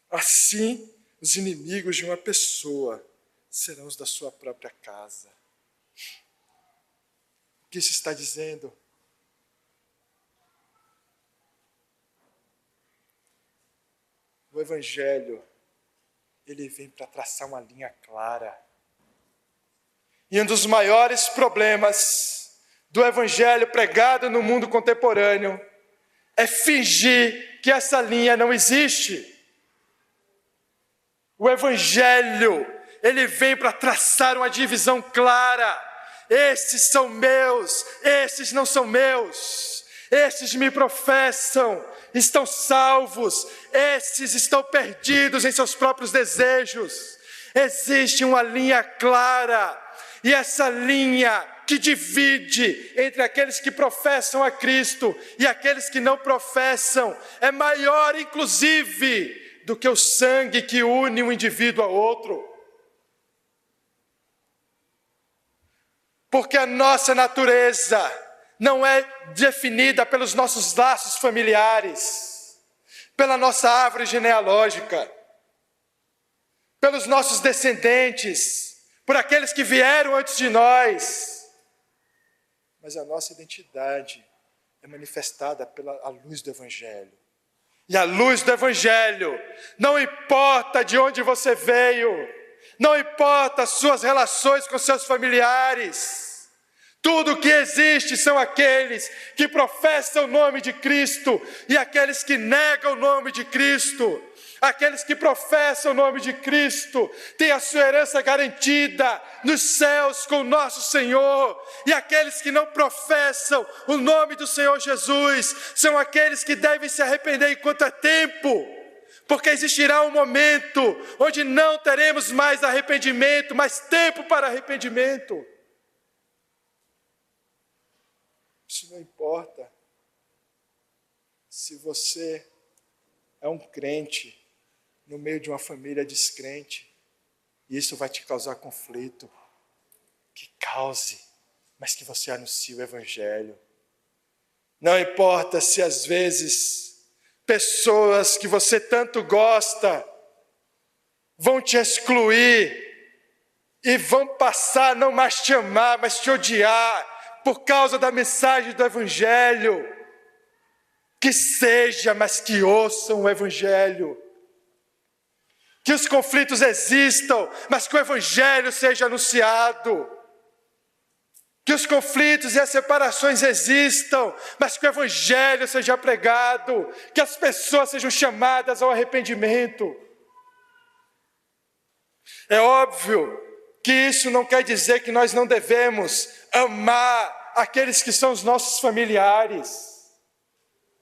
Assim, os inimigos de uma pessoa serão os da sua própria casa. O que isso está dizendo? O Evangelho, ele vem para traçar uma linha clara. E um dos maiores problemas do Evangelho pregado no mundo contemporâneo é fingir que essa linha não existe. O Evangelho, ele vem para traçar uma divisão clara. Esses são meus, esses não são meus. Esses me professam, estão salvos. Esses estão perdidos em seus próprios desejos. Existe uma linha clara. E essa linha que divide entre aqueles que professam a Cristo e aqueles que não professam é maior, inclusive, do que o sangue que une um indivíduo a outro. Porque a nossa natureza não é definida pelos nossos laços familiares, pela nossa árvore genealógica, pelos nossos descendentes, por aqueles que vieram antes de nós. Mas a nossa identidade é manifestada pela luz do Evangelho. E a luz do Evangelho, não importa de onde você veio, não importa as suas relações com seus familiares, Tudo que existe são aqueles que professam o nome de Cristo e aqueles que negam o nome de Cristo. Aqueles que professam o nome de Cristo têm a sua herança garantida nos céus com o nosso Senhor. E aqueles que não professam o nome do Senhor Jesus são aqueles que devem se arrepender enquanto é tempo. Porque existirá um momento onde não teremos mais arrependimento, mais tempo para arrependimento. Isso não importa se você é um crente no meio de uma família descrente. Isso vai te causar conflito. Que cause, mas que você anuncie o Evangelho. Não importa se às vezes pessoas que você tanto gosta vão te excluir e vão passar a não mais te amar, mas te odiar por causa da mensagem do Evangelho. Que seja, mas que ouçam o Evangelho. Que os conflitos existam, mas que o Evangelho seja anunciado. Que os conflitos e as separações existam, mas que o Evangelho seja pregado. Que as pessoas sejam chamadas ao arrependimento. É óbvio que isso não quer dizer que nós não devemos amar aqueles que são os nossos familiares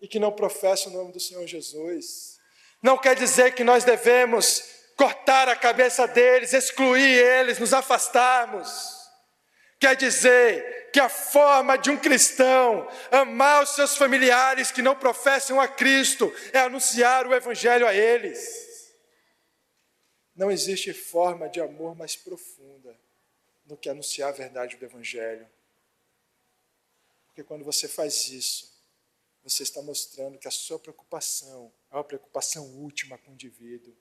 e que não professam o nome do Senhor Jesus. Não quer dizer que nós devemos cortar a cabeça deles, excluir eles, nos afastarmos. Quer dizer que a forma de um cristão amar os seus familiares que não professam a Cristo é anunciar o Evangelho a eles. Não existe forma de amor mais profunda do que anunciar a verdade do Evangelho. Porque quando você faz isso, você está mostrando que a sua preocupação é uma preocupação última com o indivíduo.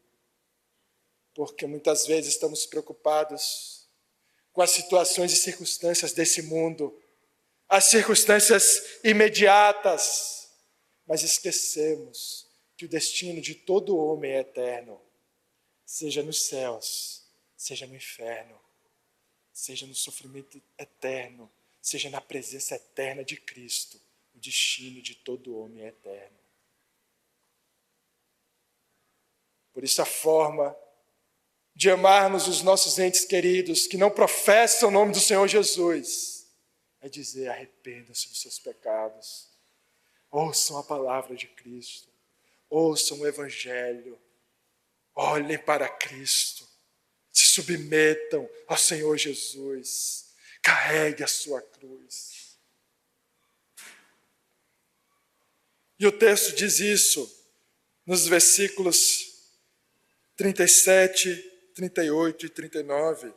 Porque muitas vezes estamos preocupados com as situações e circunstâncias desse mundo, as circunstâncias imediatas, mas esquecemos que o destino de todo homem é eterno. Seja nos céus, seja no inferno, seja no sofrimento eterno, seja na presença eterna de Cristo, o destino de todo homem é eterno. Por isso a forma de amarmos os nossos entes queridos que não professam o nome do Senhor Jesus é dizer: arrependam-se dos seus pecados, ouçam a palavra de Cristo, ouçam o Evangelho, olhem para Cristo, se submetam ao Senhor Jesus, carregue a sua cruz. E o texto diz isso nos versículos 37, 38 e 39.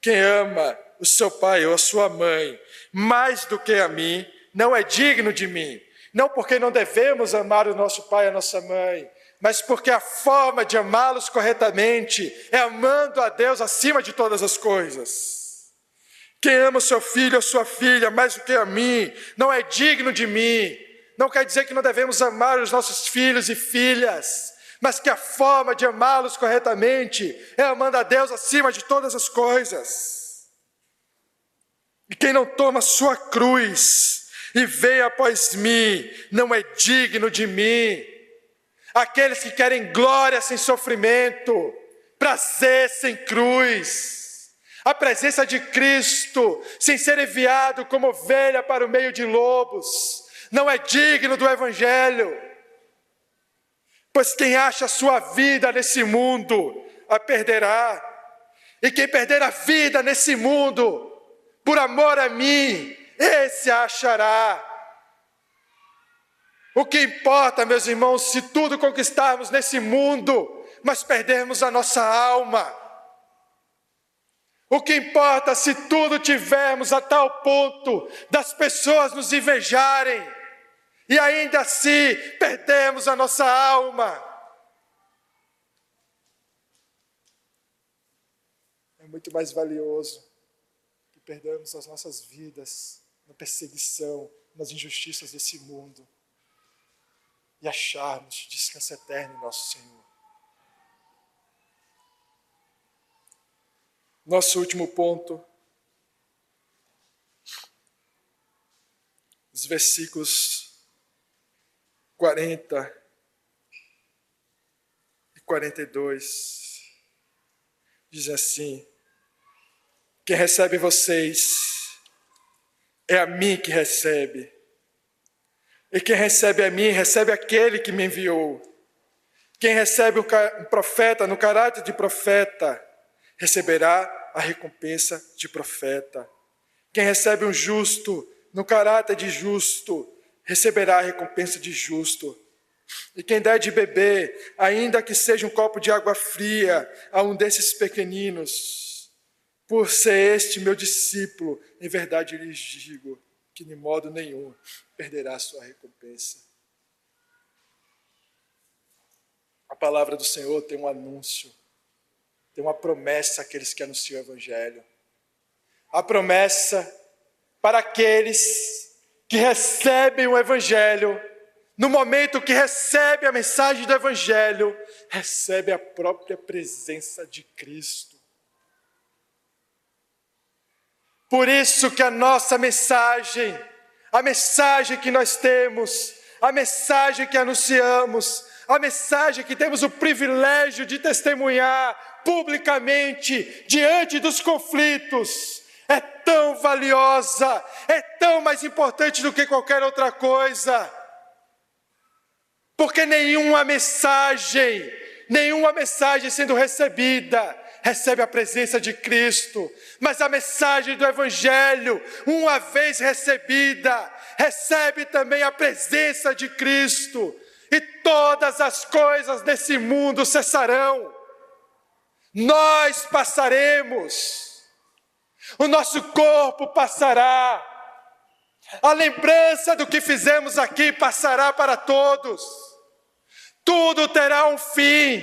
Quem ama o seu pai ou a sua mãe mais do que a mim, não é digno de mim. Não porque não devemos amar o nosso pai e a nossa mãe, mas porque a forma de amá-los corretamente é amando a Deus acima de todas as coisas. Quem ama o seu filho ou sua filha mais do que a mim, não é digno de mim. Não quer dizer que não devemos amar os nossos filhos e filhas, mas que a forma de amá-los corretamente é amando a Deus acima de todas as coisas. E quem não toma sua cruz e vem após mim, não é digno de mim. Aqueles que querem glória sem sofrimento, prazer sem cruz, a presença de Cristo sem ser enviado como ovelha para o meio de lobos, não é digno do Evangelho. Pois quem acha a sua vida nesse mundo, a perderá. E quem perder a vida nesse mundo, por amor a mim, esse a achará. O que importa, meus irmãos, se tudo conquistarmos nesse mundo, mas perdermos a nossa alma? O que importa se tudo tivermos a tal ponto das pessoas nos invejarem, e ainda assim perdemos a nossa alma? É muito mais valioso que perdermos as nossas vidas na perseguição, nas injustiças desse mundo, e acharmos descanso eterno em nosso Senhor. Nosso último ponto os versículos 40 e 42, dizem assim: quem recebe vocês é a mim que recebe, e quem recebe a mim, recebe aquele que me enviou. Quem recebe um profeta no caráter de profeta, receberá a recompensa de profeta. Quem recebe um justo no caráter de justo, receberá a recompensa de justo. E quem der de beber, ainda que seja um copo de água fria, a um desses pequeninos, por ser este meu discípulo, em verdade lhes digo que de modo nenhum perderá a sua recompensa. A palavra do Senhor tem um anúncio, tem uma promessa àqueles que anunciam o Evangelho. A promessa para aqueles que recebem o Evangelho, no momento que recebe a mensagem do Evangelho, recebe a própria presença de Cristo. Por isso que a nossa mensagem, a mensagem que nós temos, a mensagem que anunciamos, a mensagem que temos o privilégio de testemunhar publicamente diante dos conflitos, é tão valiosa, é tão mais importante do que qualquer outra coisa. Porque nenhuma mensagem sendo recebida, recebe a presença de Cristo. Mas a mensagem do Evangelho, uma vez recebida, recebe também a presença de Cristo. E todas as coisas desse mundo cessarão. Nós passaremos. O nosso corpo passará. A lembrança do que fizemos aqui passará para todos. Tudo terá um fim,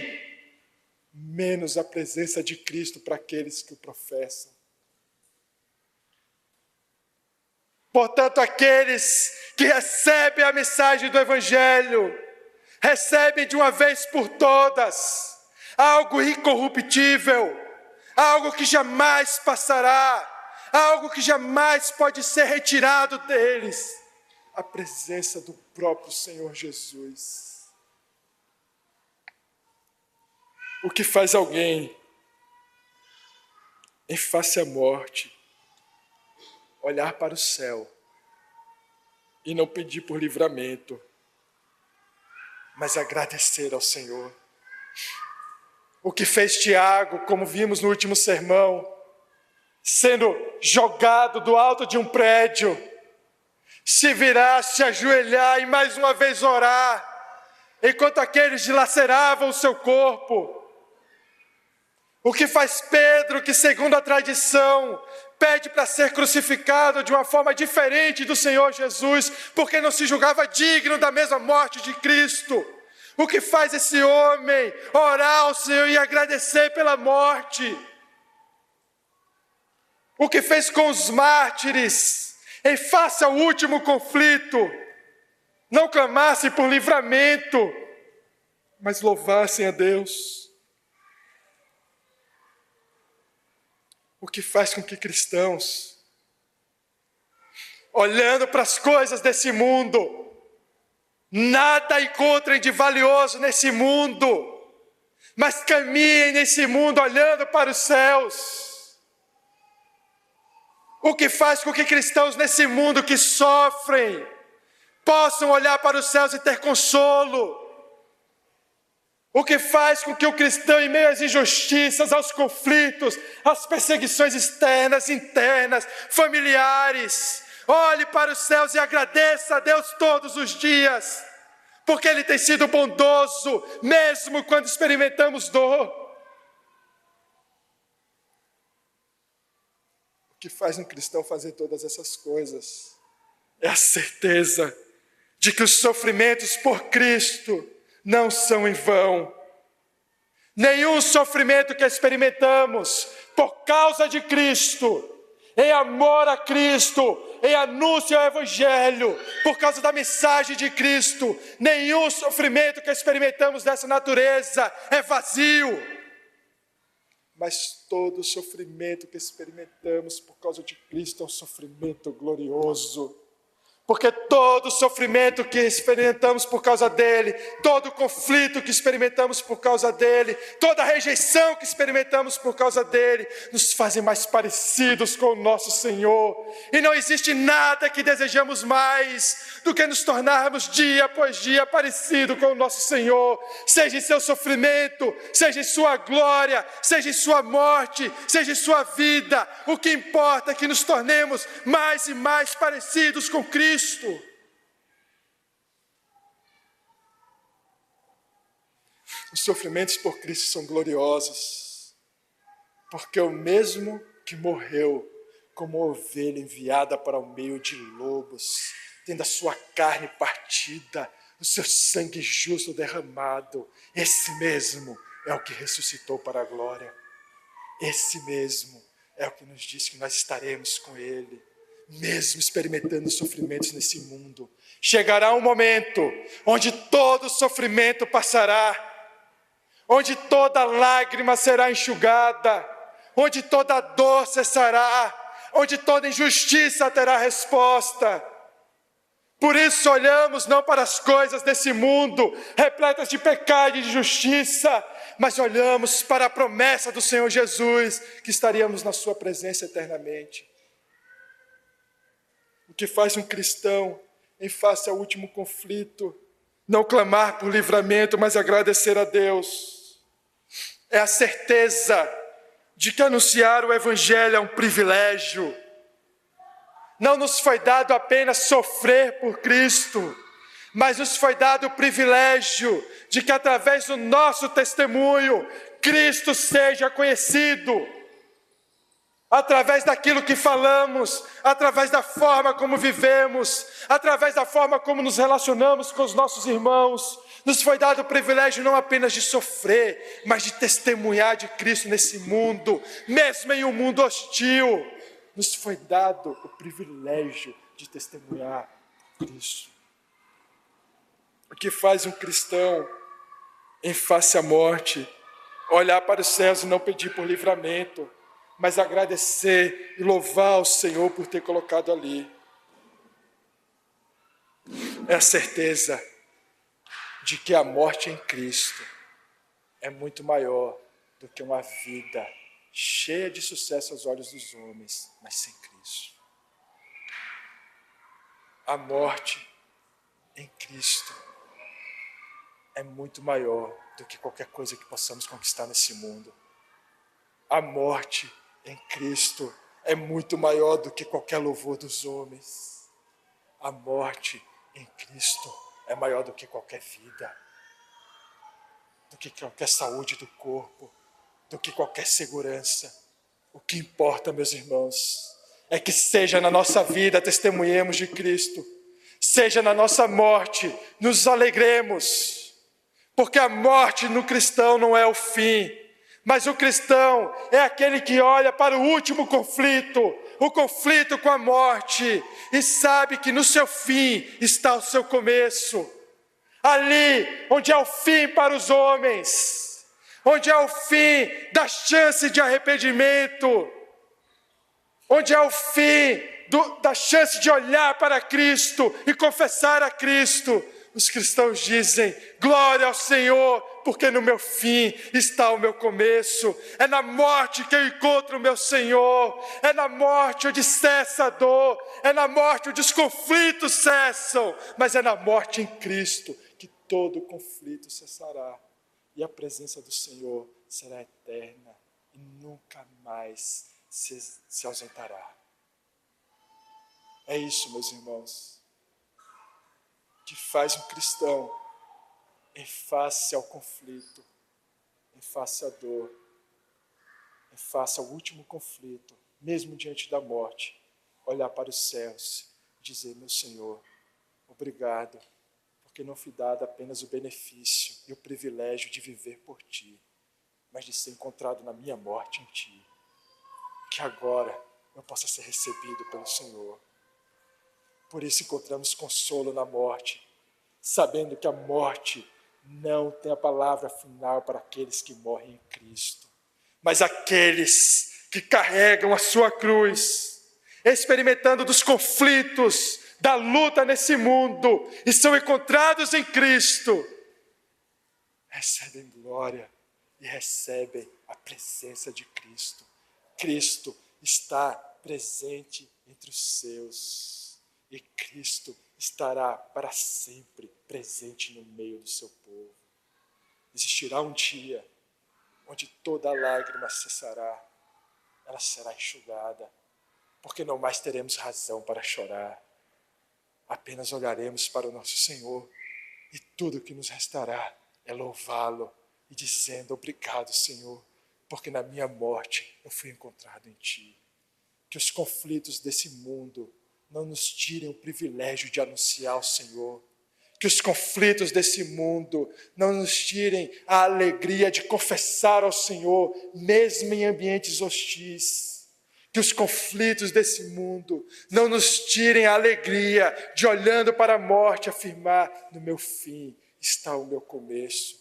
menos a presença de Cristo para aqueles que o professam. Portanto, aqueles que recebem a mensagem do Evangelho, recebem de uma vez por todas algo incorruptível, algo que jamais passará, algo que jamais pode ser retirado deles, a presença do próprio Senhor Jesus. O que faz alguém, em face à morte, olhar para o céu e não pedir por livramento, mas agradecer ao Senhor? O que fez Tiago, como vimos no último sermão, sendo jogado do alto de um prédio, se virar, se ajoelhar e mais uma vez orar, enquanto aqueles dilaceravam o seu corpo. O que faz Pedro, que segundo a tradição, pede para ser crucificado de uma forma diferente do Senhor Jesus, porque não se julgava digno da mesma morte de Cristo. O que faz esse homem orar ao Senhor e agradecer pela morte? O que fez com os mártires, em face ao último conflito, não clamassem por livramento, mas louvassem a Deus? O que faz com que cristãos, olhando para as coisas desse mundo, nada encontrem de valioso nesse mundo, mas caminhem nesse mundo olhando para os céus. O que faz com que cristãos nesse mundo que sofrem, possam olhar para os céus e ter consolo. O que faz com que o cristão, em meio às injustiças, aos conflitos, às perseguições externas, internas, familiares, olhe para os céus e agradeça a Deus todos os dias, porque Ele tem sido bondoso, mesmo quando experimentamos dor. O que faz um cristão fazer todas essas coisas é a certeza de que os sofrimentos por Cristo não são em vão. Nenhum sofrimento que experimentamos por causa de Cristo, em amor a Cristo, em anúncio ao Evangelho, por causa da mensagem de Cristo, nenhum sofrimento que experimentamos dessa natureza é vazio. Mas todo sofrimento que experimentamos por causa de Cristo é um sofrimento glorioso. Porque todo sofrimento que experimentamos por causa dele, todo conflito que experimentamos por causa dele, toda rejeição que experimentamos por causa dele, nos fazem mais parecidos com o nosso Senhor. E não existe nada que desejamos mais do que nos tornarmos dia após dia parecido com o nosso Senhor, seja em seu sofrimento, seja em sua glória, seja em sua morte, seja em sua vida. O que importa é que nos tornemos mais e mais parecidos com Cristo. Os sofrimentos por Cristo são gloriosos, porque o mesmo que morreu como ovelha enviada para o meio de lobos, tendo a sua carne partida, o seu sangue justo derramado, esse mesmo é o que ressuscitou para a glória. Esse mesmo é o que nos diz que nós estaremos com ele. Mesmo experimentando sofrimentos nesse mundo, chegará um momento onde todo sofrimento passará, onde toda lágrima será enxugada, onde toda dor cessará, onde toda injustiça terá resposta. Por isso olhamos não para as coisas desse mundo, repletas de pecado e de injustiça, mas olhamos para a promessa do Senhor Jesus, que estaríamos na sua presença eternamente. O que faz um cristão, em face ao último conflito, não clamar por livramento, mas agradecer a Deus, é a certeza de que anunciar o Evangelho é um privilégio. Não nos foi dado apenas sofrer por Cristo, mas nos foi dado o privilégio de que através do nosso testemunho, Cristo seja conhecido. Através daquilo que falamos, através da forma como vivemos, através da forma como nos relacionamos com os nossos irmãos, nos foi dado o privilégio não apenas de sofrer, mas de testemunhar de Cristo nesse mundo, mesmo em um mundo hostil. Nos foi dado o privilégio de testemunhar Cristo. O que faz um cristão, em face à morte, olhar para os céus e não pedir por livramento, mas agradecer e louvar o Senhor por ter colocado ali. É a certeza de que a morte em Cristo é muito maior do que uma vida cheia de sucesso aos olhos dos homens, mas sem Cristo. A morte em Cristo é muito maior do que qualquer coisa que possamos conquistar nesse mundo. A morte em Cristo é muito maior do que qualquer louvor dos homens. A morte em Cristo é maior do que qualquer vida, do que qualquer saúde do corpo, do que qualquer segurança. O que importa, meus irmãos, é que seja na nossa vida testemunhemos de Cristo, seja na nossa morte nos alegremos, porque a morte no cristão não é o fim, mas o cristão é aquele que olha para o último conflito, o conflito com a morte, e sabe que no seu fim está o seu começo. Ali onde é o fim para os homens, onde é o fim da chance de arrependimento, onde é o fim da chance de olhar para Cristo e confessar a Cristo. Os cristãos dizem: glória ao Senhor, porque no meu fim está o meu começo. É na morte que eu encontro o meu Senhor, é na morte onde cessa a dor, é na morte onde os conflitos cessam, mas é na morte em Cristo que todo conflito cessará e a presença do Senhor será eterna e nunca mais se ausentará. É isso, meus irmãos, que faz um cristão, em face ao conflito, em face à dor, em face ao último conflito, mesmo diante da morte, olhar para os céus e dizer: meu Senhor, obrigado, porque não fui dado apenas o benefício e o privilégio de viver por Ti, mas de ser encontrado na minha morte em Ti. Que agora eu possa ser recebido pelo Senhor. Por isso encontramos consolo na morte, sabendo que a morte não tem a palavra final para aqueles que morrem em Cristo, mas aqueles que carregam a sua cruz, experimentando dos conflitos, da luta nesse mundo e são encontrados em Cristo, recebem glória e recebem a presença de Cristo. Cristo está presente entre os seus e Cristo estará para sempre presente no meio do seu povo. Existirá um dia onde toda lágrima cessará, ela será enxugada, porque não mais teremos razão para chorar. Apenas olharemos para o nosso Senhor e tudo que nos restará é louvá-lo e dizendo: obrigado, Senhor, porque na minha morte eu fui encontrado em Ti. Que os conflitos desse mundo não nos tirem o privilégio de anunciar o Senhor. Que os conflitos desse mundo não nos tirem a alegria de confessar ao Senhor, mesmo em ambientes hostis. Que os conflitos desse mundo não nos tirem a alegria de, olhando para a morte, afirmar: no meu fim está o meu começo.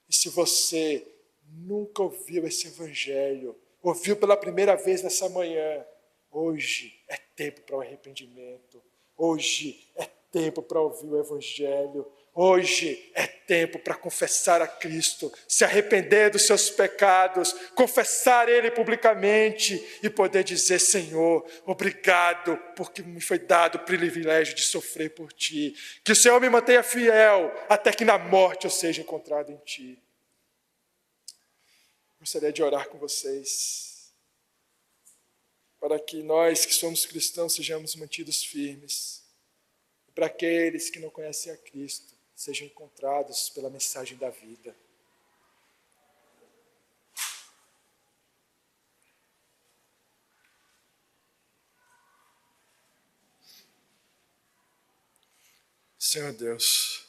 E se você nunca ouviu esse evangelho, ouviu pela primeira vez nessa manhã, hoje é tempo para o arrependimento. Hoje é tempo para ouvir o evangelho. Hoje é tempo para confessar a Cristo, se arrepender dos seus pecados, confessar Ele publicamente e poder dizer: Senhor, obrigado, porque me foi dado o privilégio de sofrer por Ti. Que o Senhor me mantenha fiel até que na morte eu seja encontrado em Ti. Gostaria de orar com vocês, para que nós que somos cristãos sejamos mantidos firmes, e para aqueles que não conhecem a Cristo sejam encontrados pela mensagem da vida. Senhor Deus,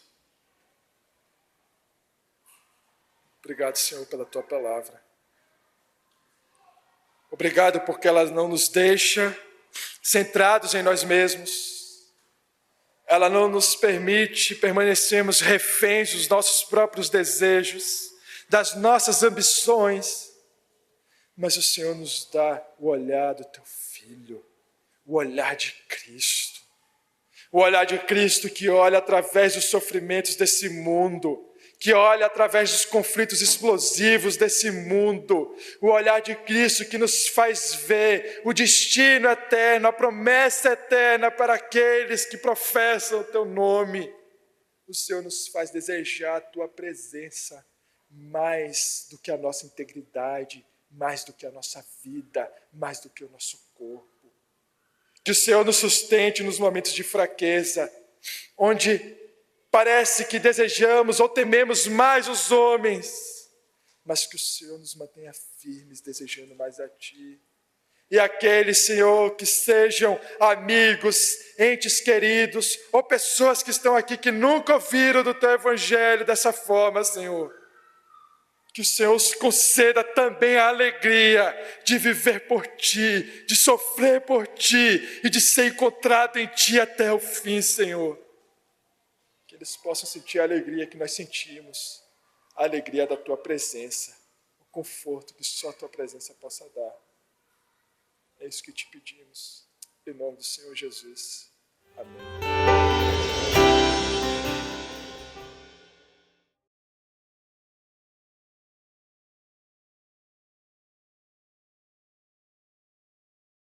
obrigado, Senhor, pela Tua palavra. Obrigado porque ela não nos deixa centrados em nós mesmos. Ela não nos permite permanecermos reféns dos nossos próprios desejos, das nossas ambições. Mas o Senhor nos dá o olhar do Teu Filho, o olhar de Cristo. O olhar de Cristo que olha através dos sofrimentos desse mundo, que olha através dos conflitos explosivos desse mundo, o olhar de Cristo que nos faz ver o destino eterno, a promessa eterna para aqueles que professam o Teu nome. O Senhor nos faz desejar a Tua presença mais do que a nossa integridade, mais do que a nossa vida, mais do que o nosso corpo. Que o Senhor nos sustente nos momentos de fraqueza, onde parece que desejamos ou tememos mais os homens, mas que o Senhor nos mantenha firmes, desejando mais a Ti. E aqueles, Senhor, que sejam amigos, entes queridos, ou pessoas que estão aqui que nunca ouviram do Teu Evangelho dessa forma, Senhor, que o Senhor os conceda também a alegria de viver por Ti, de sofrer por Ti e de ser encontrado em Ti até o fim, Senhor. Que eles possam sentir a alegria que nós sentimos, a alegria da Tua presença, o conforto que só a Tua presença possa dar. É isso que te pedimos, em nome do Senhor Jesus. Amém.